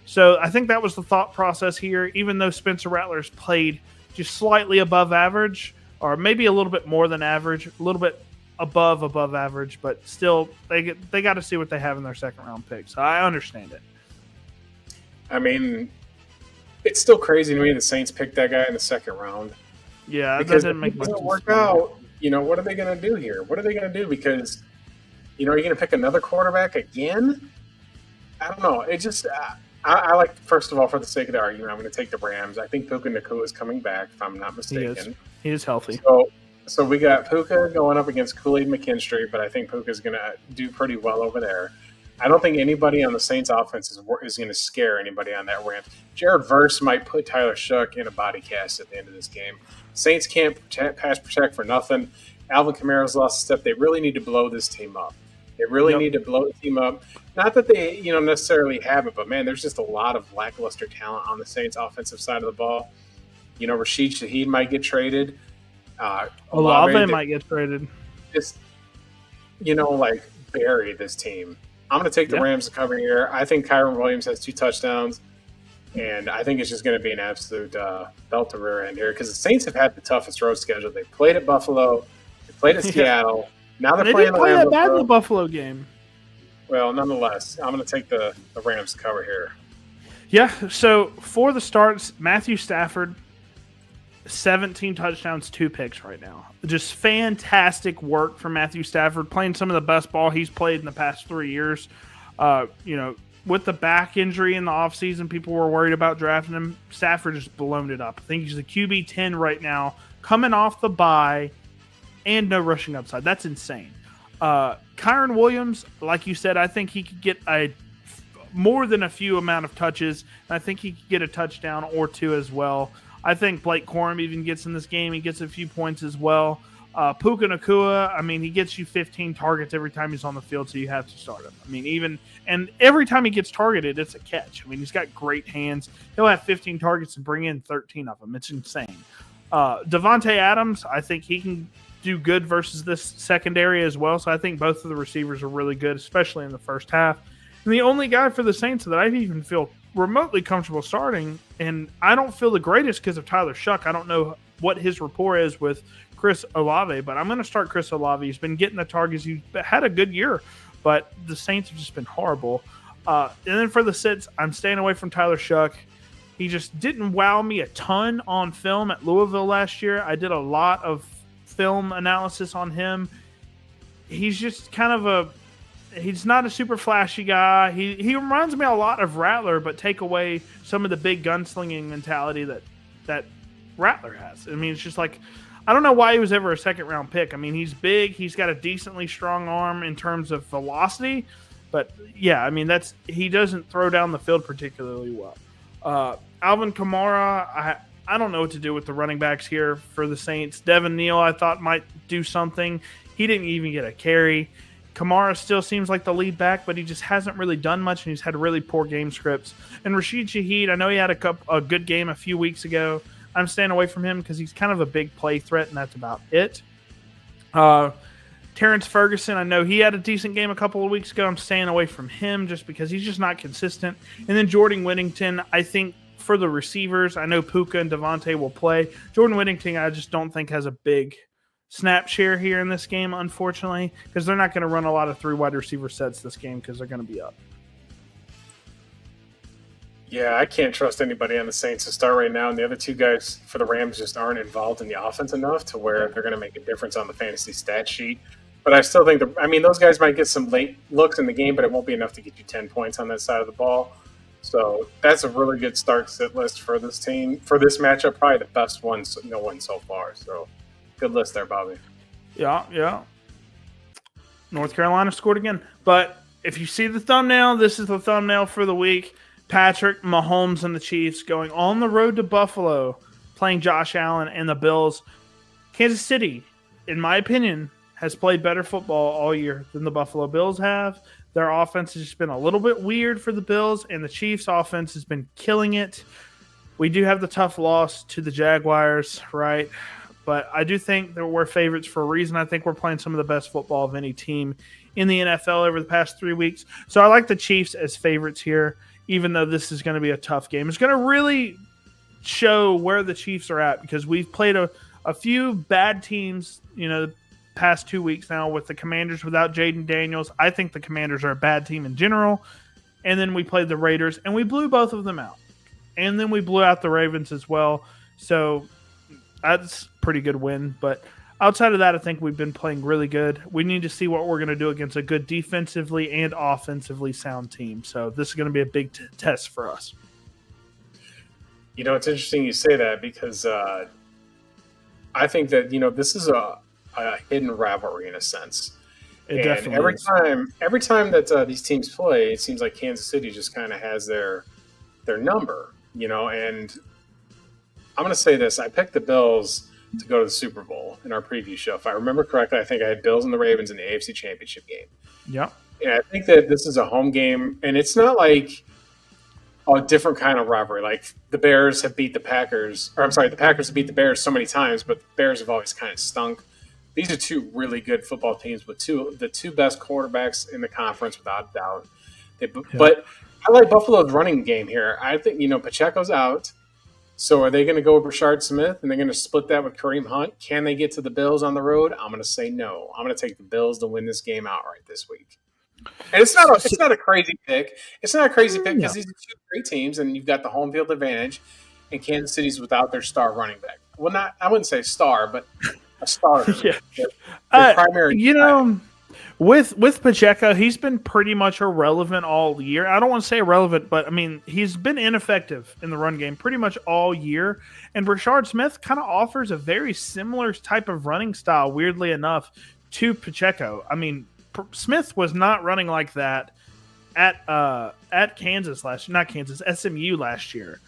So I think that was the thought process here, even though Spencer Rattler's played just slightly above average, or maybe a little bit more than average, a little bit above average, but still they got to see what they have in their second round pick. So I understand it. It's still crazy to me the Saints picked that guy in the second round. Yeah, because that didn't make much sense. Work out. What are they going to do here? What are they going to do? Because you're going to pick another quarterback again. I don't know. It just I like, first of all, for the sake of the argument, I'm going to take the Rams. I think Puka Nacua is coming back, if I'm not mistaken. He is healthy. So we got Puka going up against Kool-Aid McKinstry, but I think Puka's going to do pretty well over there. I don't think anybody on the Saints offense is going to scare anybody on that Rams. Jared Verse might put Tyler Shuck in a body cast at the end of this game. Saints can't pass protect for nothing. Alvin Kamara's lost a step. They really need to blow this team up. They really need to blow the team up. Not that they necessarily have it, but, man, there's just a lot of lackluster talent on the Saints offensive side of the ball. Rashid Shaheed might get traded. Olave might get traded. Just, bury this team. I'm going to take the Rams to cover here. I think Kyron Williams has 2 touchdowns, and I think it's just going to be an absolute belt to rear end here because the Saints have had the toughest road schedule. They played at Buffalo. They played at Seattle. Now they're playing the Rams. They didn't play that bad in the Buffalo game. Well, nonetheless, I'm going to take the Rams to cover here. Yeah, so for the starts, Matthew Stafford, 17 touchdowns, 2 picks right now. Just fantastic work from Matthew Stafford, playing some of the best ball he's played in the past 3 years. With the back injury in the offseason, people were worried about drafting him. Stafford just blown it up. I think he's the QB 10 right now, coming off the bye, and no rushing upside. That's insane. Kyron Williams, like you said, I think he could get more than a few amount of touches. And I think he could get a touchdown or 2 as well. I think Blake Corum even gets in this game. He gets a few points as well. Puka Nacua, he gets you 15 targets every time he's on the field, so you have to start him. And every time he gets targeted, it's a catch. He's got great hands. He'll have 15 targets and bring in 13 of them. It's insane. Devontae Adams, I think he can do good versus this secondary as well. So I think both of the receivers are really good, especially in the first half. And the only guy for the Saints that I even feel remotely comfortable starting, and I don't feel the greatest because of Tyler Shuck. I don't know what his rapport is with Chris Olave, but I'm going to start Chris Olave. He's been getting the targets. He's had a good year, but the Saints have just been horrible. And then for the sits, I'm staying away from Tyler Shuck. He just didn't wow me a ton on film at Louisville last year. I did a lot of film analysis on him. He's just kind of he's not a super flashy guy. He reminds me a lot of Rattler, but take away some of the big gunslinging mentality that Rattler has. I mean, it's just like, I don't know why he was ever a second-round pick. I mean, he's big. He's got a decently strong arm in terms of velocity. But, yeah, I mean, he doesn't throw down the field particularly well. Alvin Kamara, I don't know what to do with the running backs here for the Saints. Devin Neal, I thought might do something. He didn't even get a carry. Kamara still seems like the lead back, but he just hasn't really done much, and he's had really poor game scripts. And Rashid Shaheed, I know he had a good game a few weeks ago. I'm staying away from him because he's kind of a big play threat, and that's about it. Terrence Ferguson, I know he had a decent game a couple of weeks ago. I'm staying away from him just because he's just not consistent. And then Jordan Whittington, I think for the receivers, I know Puka and Devontae will play. Jordan Whittington, I just don't think has a big snap share here in this game, unfortunately, because they're not going to run a lot of 3 wide receiver sets this game because they're going to be up. Yeah, I can't trust anybody on the Saints to start right now, and the other 2 guys for the Rams just aren't involved in the offense enough to where they're going to make a difference on the fantasy stat sheet. But I still think those guys might get some late looks in the game, but it won't be enough to get you 10 points on that side of the ball. So that's a really good start sit list for this team. For this matchup, probably the best one so far. So good list there, Bobby. Yeah. North Carolina scored again. But if you see the thumbnail, this is the thumbnail for the week. Patrick Mahomes and the Chiefs going on the road to Buffalo, playing Josh Allen and the Bills. Kansas City, in my opinion, has played better football all year than the Buffalo Bills have. Their offense has just been a little bit weird for the Bills, and the Chiefs' offense has been killing it. We do have the tough loss to the Jaguars, right? But I do think that we're favorites for a reason. I think we're playing some of the best football of any team in the NFL over the past 3 weeks. So I like the Chiefs as favorites here, even though this is going to be a tough game. It's going to really show where the Chiefs are at because we've played a few bad teams, the past 2 weeks now with the Commanders without Jaden Daniels. I think the Commanders are a bad team in general. And then we played the Raiders, and we blew both of them out. And then we blew out the Ravens as well. So that's a pretty good win. But outside of that, I think we've been playing really good. We need to see what we're going to do against a good defensively and offensively sound team. So this is going to be a big test for us. It's interesting you say that because I think that, this is a hidden rivalry in a sense. It definitely every time that these teams play, it seems like Kansas City just kind of has their number, and I'm going to say this. I picked the Bills to go to the Super Bowl in our preview show. If I remember correctly, I think I had Bills and the Ravens in the AFC Championship game. Yeah. And I think that this is a home game, and it's not like a different kind of rivalry. Like the Bears have beat the Packers, the Packers have beat the Bears so many times, but the Bears have always kind of stunk. These are 2 really good football teams with the two best quarterbacks in the conference, without a doubt. But I like Buffalo's running game here. I think, Pacheco's out. So are they going to go with Rashard Smith and they're going to split that with Kareem Hunt? Can they get to the Bills on the road? I'm going to say no. I'm going to take the Bills to win this game outright this week. And it's not a crazy pick. It's not a crazy pick because these are 2 great teams, and you've got the home field advantage. And Kansas City's without their star running back. Well, I wouldn't say star, but a starter. Yeah. Their primary. With Pacheco, he's been pretty much irrelevant all year. I don't want to say irrelevant, but he's been ineffective in the run game pretty much all year. And Rashard Smith kind of offers a very similar type of running style, weirdly enough, to Pacheco. Smith was not running like that at SMU last year.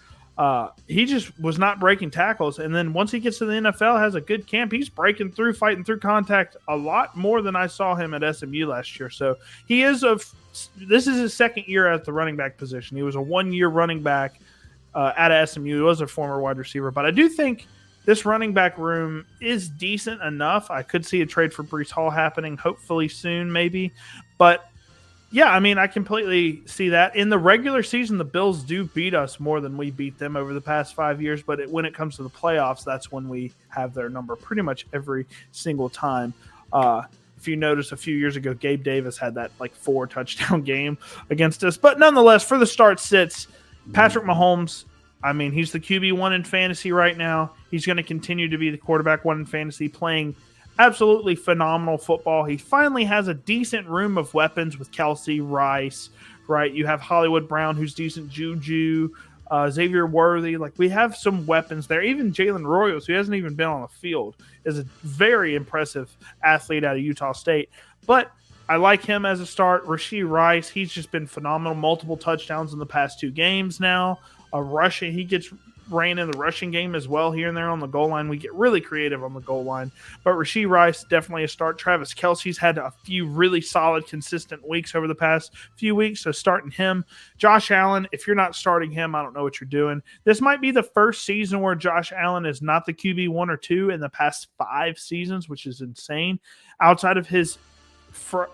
He just was not breaking tackles. And then once he gets to the NFL, has a good camp, he's breaking through, fighting through contact a lot more than I saw him at SMU last year. So this is his second year at the running back position. He was a 1-year running back at SMU. He was a former wide receiver. But I do think this running back room is decent enough. I could see a trade for Breece Hall happening hopefully soon, maybe. But yeah, I mean, I completely see that. In the regular season, the Bills do beat us more than we beat them over the past 5 years. But when it comes to the playoffs, that's when we have their number pretty much every single time. If you notice, a few years ago, Gabe Davis had that 4-touchdown game against us. But nonetheless, for the start sits, Patrick Mahomes, I mean, he's the QB1 in fantasy right now. He's going to continue to be the quarterback 1 in fantasy, playing absolutely phenomenal football. He finally has a decent room of weapons with Kelsey, Rice, right? You have Hollywood Brown, who's decent, Juju, Xavier Worthy. We have some weapons there. Even Jalen Royals, who hasn't even been on the field, is a very impressive athlete out of Utah State. But I like him as a start. Rashee Rice, he's just been phenomenal. Multiple touchdowns in the past 2 games now. He gets ran in the rushing game as well here and there on the goal line. We get really creative on the goal line. But Rashee Rice, definitely a start. Travis Kelce's had a few really solid, consistent weeks over the past few weeks, so starting him. Josh Allen, if you're not starting him, I don't know what you're doing. This might be the first season where Josh Allen is not the QB 1 or 2 in the past 5 seasons, which is insane. Outside of his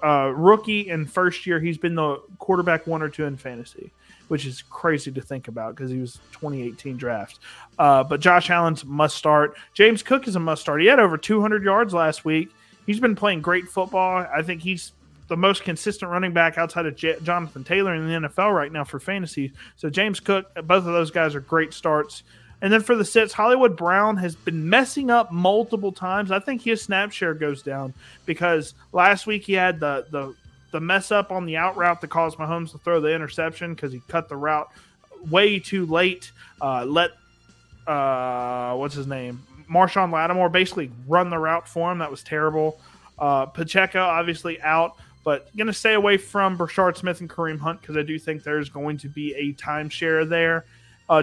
rookie and first year, he's been the quarterback 1 or 2 in fantasy, which is crazy to think about because he was 2018 draft. But Josh Allen's must start. James Cook is a must start. He had over 200 yards last week. He's been playing great football. I think he's the most consistent running back outside of Jonathan Taylor in the NFL right now for fantasy. So James Cook, both of those guys are great starts. And then for the sits, Hollywood Brown has been messing up multiple times. I think his snap share goes down because last week he had the mess up on the out route that caused Mahomes to throw the interception because he cut the route way too late. What's his name? Marshawn Lattimore basically run the route for him. That was terrible. Pacheco obviously out, but going to stay away from Brashard Smith and Kareem Hunt because I do think there's going to be a timeshare there.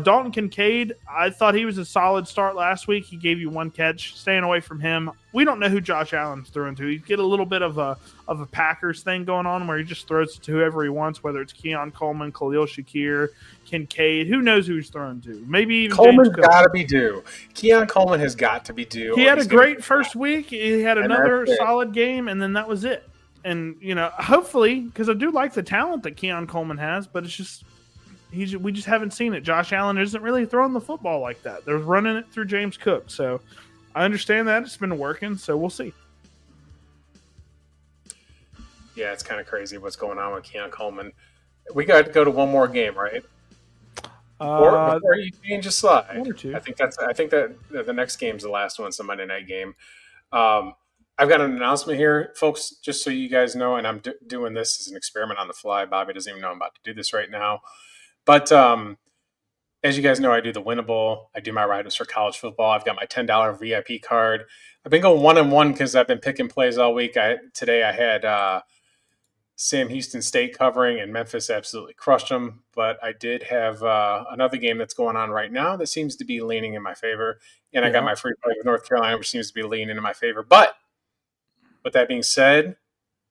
Dalton Kincaid, I thought he was a solid start last week. He gave you 1 catch. Staying away from him. We don't know who Josh Allen's throwing to. You get a little bit of a Packers thing going on where he just throws to whoever he wants, whether it's Keon Coleman, Khalil Shakir, Kincaid. Who knows who he's throwing to? Maybe even Coleman's got to be due. Keon Coleman has got to be due. He had a great first week. He had another solid game, and then that was it. And, hopefully, because I do like the talent that Keon Coleman has, but it's just we just haven't seen it. Josh Allen isn't really throwing the football like that. They're running it through James Cook. So I understand that. It's been working, so we'll see. Yeah, it's kind of crazy what's going on with Keon Coleman. We got to go to one more game, right? Or you change a slide. 1 or 2. I think that the next game's the last one. It's the Monday night game. I've got an announcement here, folks, just so you guys know, and I'm doing this as an experiment on the fly. Bobby doesn't even know I'm about to do this right now. But as you guys know, I do the Winnable. I do my write-ups for college football. I've got my $10 VIP card. I've been going 1-1 because I've been picking plays all week. Today I had Sam Houston State covering, and Memphis absolutely crushed them. But I did have another game that's going on right now that seems to be leaning in my favor. And I got my free play with North Carolina, which seems to be leaning in my favor. But with that being said,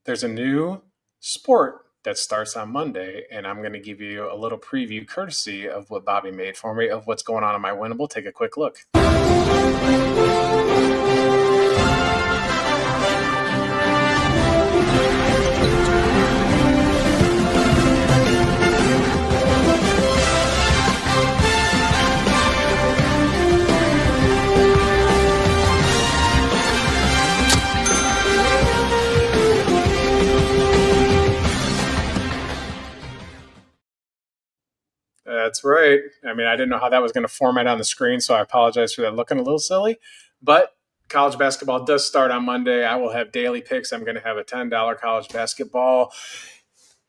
there's a new sport that starts on Monday, and I'm going to give you a little preview courtesy of what Bobby made for me of what's going on in my Winnable. Take a quick look. That's right. I mean, I didn't know how that was going to format on the screen, so I apologize for that looking a little silly. But college basketball does start on Monday. I will have daily picks. I'm going to have a $10 college basketball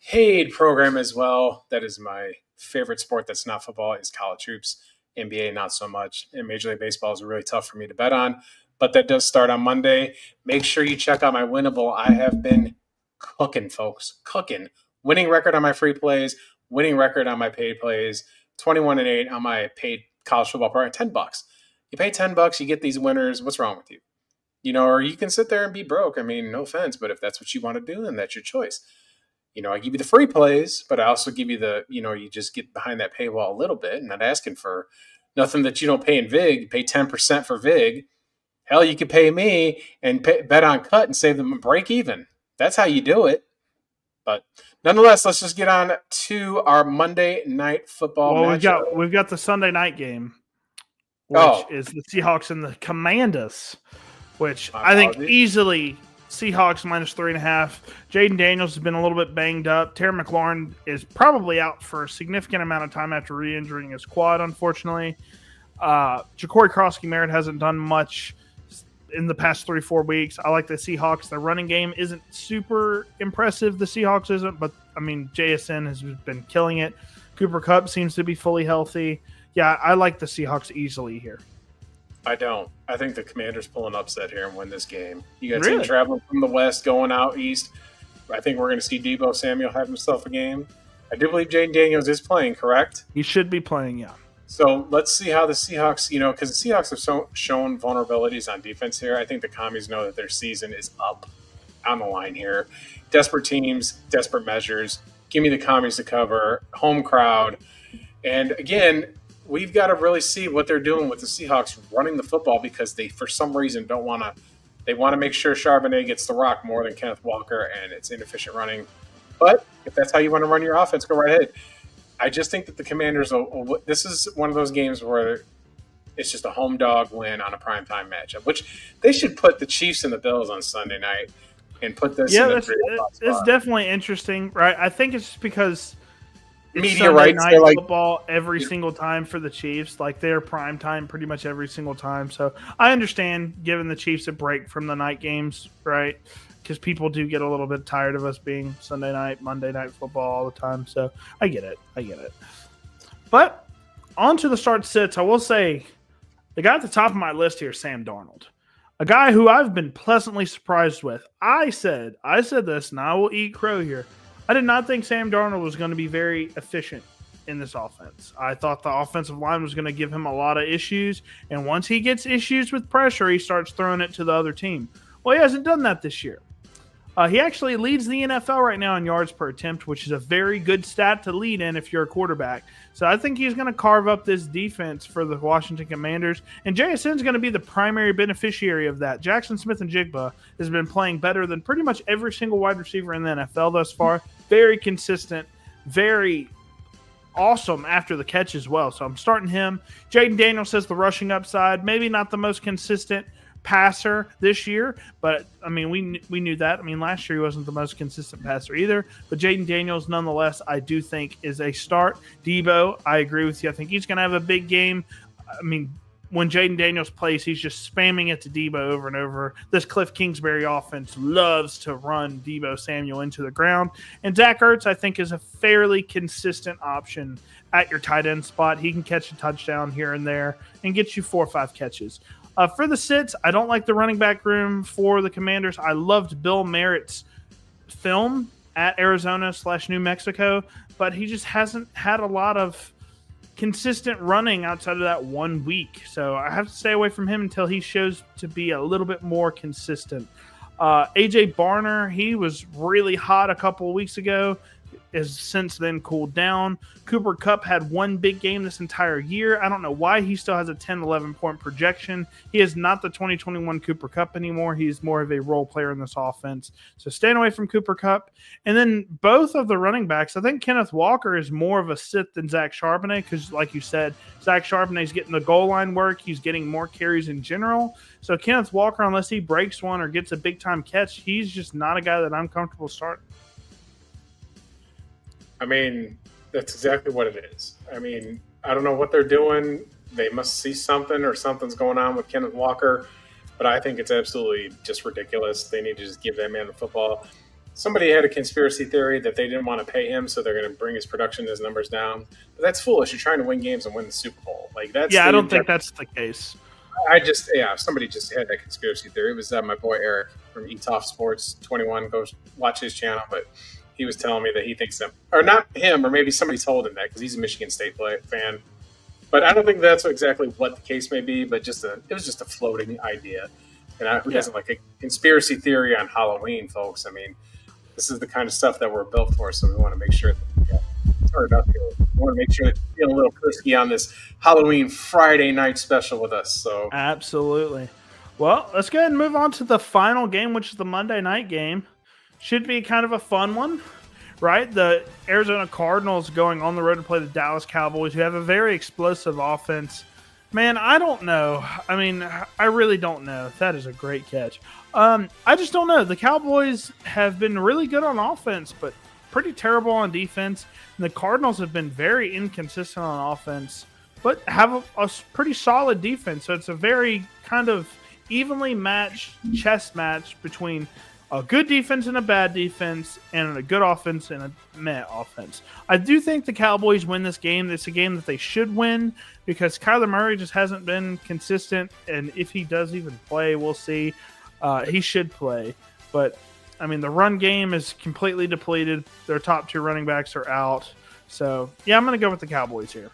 paid program as well. That is my favorite sport that's not football is college hoops. NBA, not so much. And Major League Baseball is really tough for me to bet on. But that does start on Monday. Make sure you check out my Winnable. I have been cooking, folks. Cooking. Winning record on my free plays. Winning record on my paid plays, 21-8 on my paid college football program, $10. You pay $10, you get these winners. What's wrong with you? Or you can sit there and be broke. I mean, no offense, but if that's what you want to do, then that's your choice. I give you the free plays, but I also give you the, you just get behind that paywall a little bit and not asking for Nothing that you don't pay in VIG. You pay 10% for VIG. Hell, you could pay me and bet on cut and save them a break even. That's how you do it. But nonetheless, let's just get on to our Monday Night Football matchup. We've got the Sunday night game, which is the Seahawks and the Commanders, which I think easily Seahawks minus 3.5. Jaden Daniels has been a little bit banged up. Terry McLaurin is probably out for a significant amount of time after re-injuring his quad, unfortunately. Ja'Cory Krosky-Merritt hasn't done much in the past 3-4 weeks. I like the Seahawks. Their running game isn't super impressive. The Seahawks isn't, but I mean, JSN has been killing it. Cooper Kupp seems to be fully healthy. Yeah, I like the Seahawks easily here. I don't. I think the Commanders pull an upset here and win this game. You got team traveling from the West, going out East. I think we're going to see Deebo Samuel have himself a game. I do believe Jaden Daniels is playing, correct? He should be playing, yeah. So let's see how the Seahawks, because the Seahawks have shown vulnerabilities on defense here. I think the Commies know that their season is up on the line here. Desperate teams, desperate measures. Give me the Commies to cover, home crowd. And again, we've got to really see what they're doing with the Seahawks running the football because they, for some reason, don't want to. They want to make sure Charbonnet gets the rock more than Kenneth Walker, and it's inefficient running. But if that's how you want to run your offense, go right ahead. I just think that the Commanders this is one of those games where it's just a home dog win on a primetime matchup, which they should put the Chiefs and the Bills on Sunday night and put this in the it's definitely interesting, right? I think it's just because it's media Sunday rights night football every single time for the Chiefs. Like, they're prime time pretty much every single time. So I understand giving the Chiefs a break from the night games, right? Because people do get a little bit tired of us being Sunday night, Monday night football all the time. So I get it. But on to the start sits, I will say the guy at the top of my list here is Sam Darnold, a guy who I've been pleasantly surprised with. I said this, and I will eat crow here. I did not think Sam Darnold was going to be very efficient in this offense. I thought the offensive line was going to give him a lot of issues, and once he gets issues with pressure, he starts throwing it to the other team. Well, he hasn't done that this year. He actually leads the NFL right now in yards per attempt, which is a very good stat to lead in if you're a quarterback. So I think he's going to carve up this defense for the Washington Commanders, and JSN's going to be the primary beneficiary of that. Jackson Smith-Njigba has been playing better than pretty much every single wide receiver in the NFL thus far. Very consistent, very awesome after the catch as well. So I'm starting him. Jaden Daniels has the rushing upside. Maybe not the most consistent passer this year, but I mean, we knew that. I mean, last year he wasn't the most consistent passer either, but Jaden Daniels nonetheless I do think is a start. Deebo, I agree with you. I think he's going to have a big game. I mean, when Jaden Daniels plays, he's just spamming it to Deebo over and over. This Cliff Kingsbury offense loves to run Deebo Samuel into the ground, and Zach Ertz I think is a fairly consistent option at your tight end spot. He can catch a touchdown here and there and get you 4 or 5 catches. For the sits, I don't like the running back room for the Commanders. I loved Bill Merritt's film at Arizona/New Mexico, but he just hasn't had a lot of consistent running outside of that 1 week. So I have to stay away from him until he shows to be a little bit more consistent. A.J. Barner, he was really hot a couple of weeks ago, has since then cooled down. Cooper Kupp had one big game this entire year. I don't know why he still has a 10, 11-point projection. He is not the 2021 Cooper Kupp anymore. He's more of a role player in this offense. So staying away from Cooper Kupp. And then both of the running backs, I think Kenneth Walker is more of a sit than Zach Charbonnet because, like you said, Zach Charbonnet is getting the goal line work. He's getting more carries in general. So Kenneth Walker, unless he breaks one or gets a big-time catch, he's just not a guy that I'm comfortable starting. I mean, that's exactly what it is. I mean, I don't know what they're doing. They must see something or something's going on with Kenneth Walker, but I think it's absolutely just ridiculous. They need to just give that man the football. Somebody had a conspiracy theory that they didn't want to pay him, so they're going to bring his production, his numbers down. But that's foolish. You're trying to win games and win the Super Bowl. Like that's I don't think that's the case. Somebody just had that conspiracy theory. It was my boy Eric from Etoff Sports 21. Go watch his channel, but he was telling me that he thinks that, or not him, or maybe somebody told him that because he's a Michigan State fan. But I don't think that's exactly what the case may be. But it was just a floating idea. And who doesn't like a conspiracy theory on Halloween, folks? I mean, this is the kind of stuff that we're built for, so we want to make sure that we turn it up here. want to make sure that you're feeling a little frisky on this Halloween Friday night special with us. So Absolutely. Well, let's go ahead and move on to the final game, which is the Monday night game. Should be kind of a fun one, right? The Arizona Cardinals going on the road to play the Dallas Cowboys, who have a very explosive offense. Man, I don't know. I mean, I really don't know. That is a great catch. I just don't know. The Cowboys have been really good on offense, but pretty terrible on defense. And the Cardinals have been very inconsistent on offense, but have a pretty solid defense. So it's a very kind of evenly matched chess match between a good defense and a bad defense, and a good offense and a meh offense. I do think the Cowboys win this game. It's a game that they should win because Kyler Murray just hasn't been consistent, and if he does even play, we'll see. He should play. But, I mean, the run game is completely depleted. Their top two running backs are out. So, yeah, I'm going to go with the Cowboys here.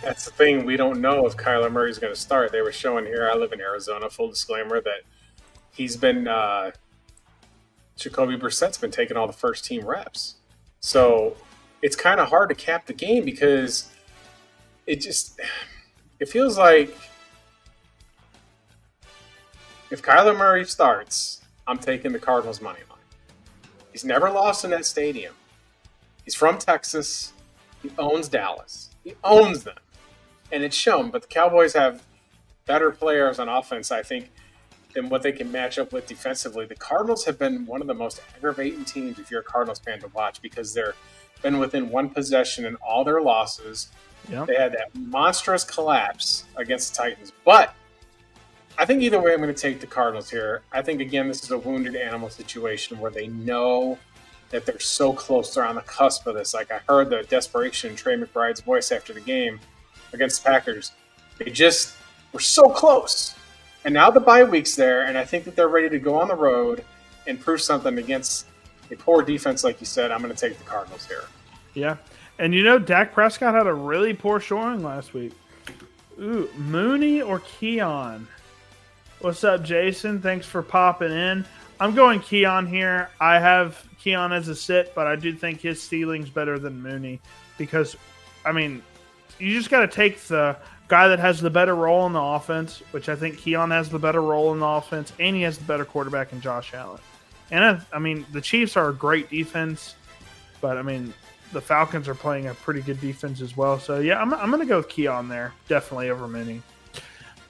that's the thing. We don't know if Kyler Murray's going to start. They were showing here, I live in Arizona, full disclaimer, that he's been Jacoby Brissett's been taking all the first team reps. So it's kind of hard to cap the game because it feels like if Kyler Murray starts, I'm taking the Cardinals money line. He's never lost in that stadium. He's from Texas. He owns Dallas. He owns them. And it's shown. But the Cowboys have better players on offense, I think, than what they can match up with defensively. The Cardinals have been one of the most aggravating teams if you're a Cardinals fan to watch because they're been within one possession in all their losses. Yep. They had that monstrous collapse against the Titans. But I think either way I'm going to take the Cardinals here. I think, again, this is a wounded animal situation where they know that they're so close. They're on the cusp of this. Like I heard the desperation in Trey McBride's voice after the game against the Packers. They just were so close. And now the bye week's there, and I think that they're ready to go on the road and prove something against a poor defense, like you said. I'm going to take the Cardinals here. Yeah. And you know, Dak Prescott had a really poor showing last week. Ooh, Mooney or Keon? What's up, Jason? Thanks for popping in. I'm going Keon here. I have Keon as a sit, but I do think his ceiling's better than Mooney because, I mean, you just got to take the guy that has the better role in the offense, which I think Keon has the better role in the offense, and he has the better quarterback in Josh Allen. And, I mean, the Chiefs are a great defense, but, I mean, the Falcons are playing a pretty good defense as well. So, yeah, I'm going to go with Keon there, definitely over Mooney.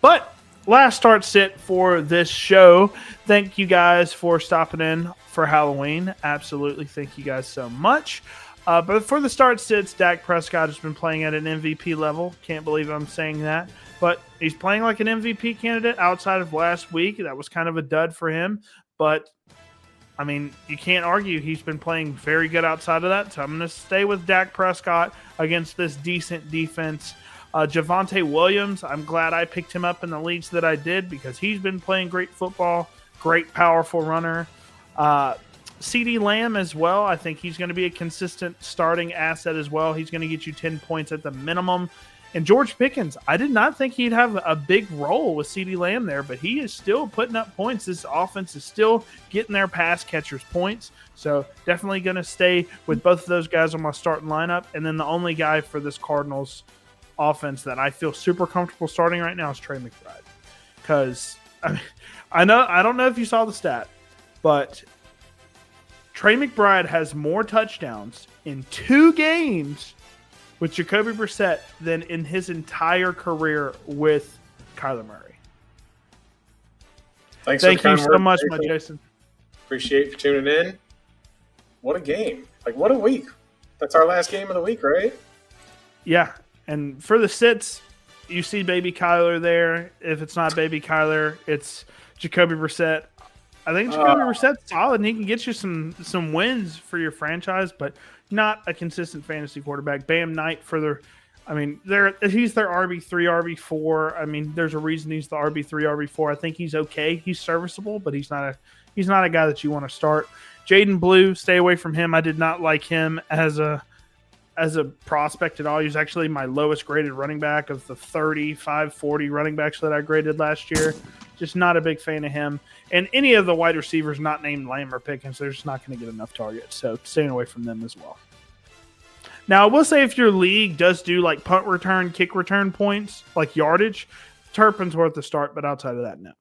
But last start sit for this show. Thank you guys for stopping in for Halloween. Absolutely. Thank you guys so much. But for the start sits, Dak Prescott has been playing at an MVP level. Can't believe I'm saying that. But he's playing like an MVP candidate outside of last week. That was kind of a dud for him. But, I mean, you can't argue he's been playing very good outside of that. So I'm going to stay with Dak Prescott against this decent defense. Javonte Williams, I'm glad I picked him up in the leagues that I did because he's been playing great football, great, powerful runner. CeeDee Lamb as well. I think he's going to be a consistent starting asset as well. He's going to get you 10 points at the minimum. And George Pickens, I did not think he'd have a big role with CeeDee Lamb there, but he is still putting up points. This offense is still getting their pass catchers points. So definitely going to stay with both of those guys on my starting lineup. And then the only guy for this Cardinals offense that I feel super comfortable starting right now is Trey McBride. Because I don't know if you saw the stat, but Trey McBride has more touchdowns in 2 games with Jacoby Brissett than in his entire career with Kyler Murray. Thank you so much, my Jason. Appreciate you for tuning in. What a game. Like, what a week. That's our last game of the week, right? Yeah. And for the sits, you see baby Kyler there. If it's not baby Kyler, it's Jacoby Brissett. I think Jacoby Brissett's solid, and he can get you some wins for your franchise, but not a consistent fantasy quarterback. Bam Knight he's their RB3, RB4. I mean, there's a reason he's the RB3, RB4. I think he's okay. He's serviceable, but he's not a guy that you want to start. Jaden Blue, stay away from him. I did not like him as a prospect at all. He was actually my lowest graded running back of the 35-40 running backs that I graded last year. Just not a big fan of him. And any of the wide receivers not named Lamb or Pickens, they're just not going to get enough targets. So staying away from them as well. Now, I will say if your league does do like punt return, kick return points, like yardage, Turpin's worth the start, but outside of that, no.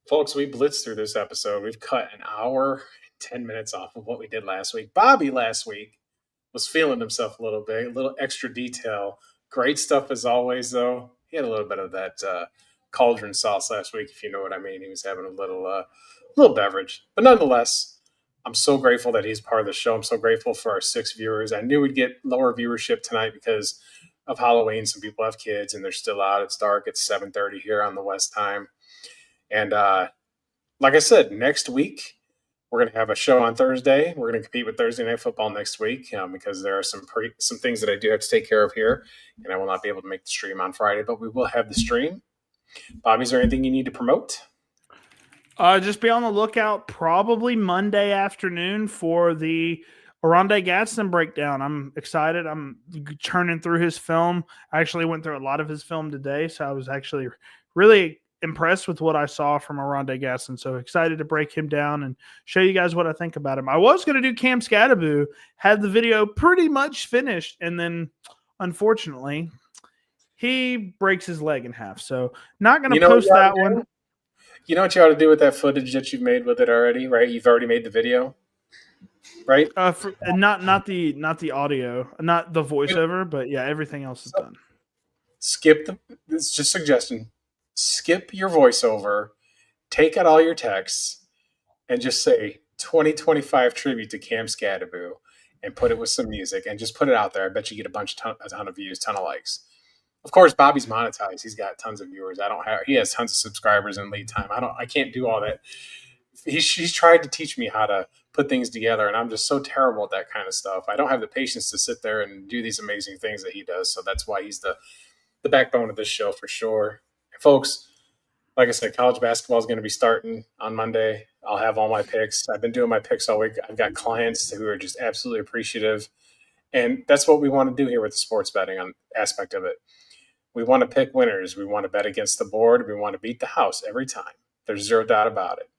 Folks, we blitzed through this episode. We've cut an hour and 10 minutes off of what we did last week. Bobby last week was feeling himself a little bit, a little extra detail. Great stuff as always, though. He had a little bit of that cauldron sauce last week, if you know what I mean. He was having a little beverage. But nonetheless, I'm so grateful that he's part of the show. I'm so grateful for our 6 viewers. I knew we'd get lower viewership tonight because of Halloween. Some people have kids and they're still out. It's dark. It's 7:30 here on the West time. And like I said, next week we're going to have a show on Thursday. We're going to compete with Thursday Night Football next week because there are some things that I do have to take care of here, and I will not be able to make the stream on Friday, but we will have the stream. Bobby, is there anything you need to promote? Just be on the lookout probably Monday afternoon for the Oronde Gadsden breakdown. I'm excited. I'm churning through his film. I actually went through a lot of his film today, so I was actually really impressed with what I saw from Oronde Gadsden. So excited to break him down and show you guys what I think about him. I was going to do Cam Scadaboo, had the video pretty much finished, and then unfortunately he breaks his leg in half. So not going to post that one. You know what you ought to do with that footage that you've made with it already, right? You've already made the video, right? Not the audio, not the voiceover, but yeah, everything else is done. It's just a suggestion. Skip your voiceover, take out all your texts, and just say 2025 tribute to Cam Scadaboo and put it with some music and just put it out there. I bet you get a ton of views, ton of likes. Of course, Bobby's monetized. He's got tons of viewers. He has tons of subscribers in lead time. I can't do all that. He's tried to teach me how to put things together, and I'm just so terrible at that kind of stuff. I don't have the patience to sit there and do these amazing things that he does. So that's why he's the backbone of this show for sure. Folks, like I said, college basketball is going to be starting on Monday. I'll have all my picks. I've been doing my picks all week. I've got clients who are just absolutely appreciative. And that's what we want to do here with the sports betting aspect of it. We want to pick winners. We want to bet against the board. We want to beat the house every time. There's zero doubt about it.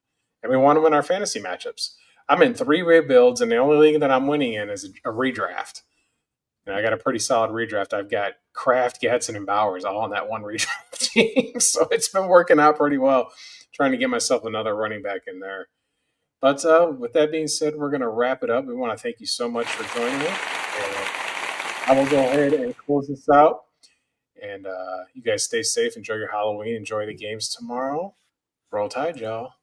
And we want to win our fantasy matchups. I'm in 3 rebuilds, and the only league that I'm winning in is a redraft. And I got a pretty solid redraft. I've got Kraft, Gadsden, and Bowers all on that one redraft team. So it's been working out pretty well, trying to get myself another running back in there. But with that being said, we're going to wrap it up. We want to thank you so much for joining us. I will go ahead and close this out. And you guys stay safe. Enjoy your Halloween. Enjoy the games tomorrow. Roll Tide, y'all.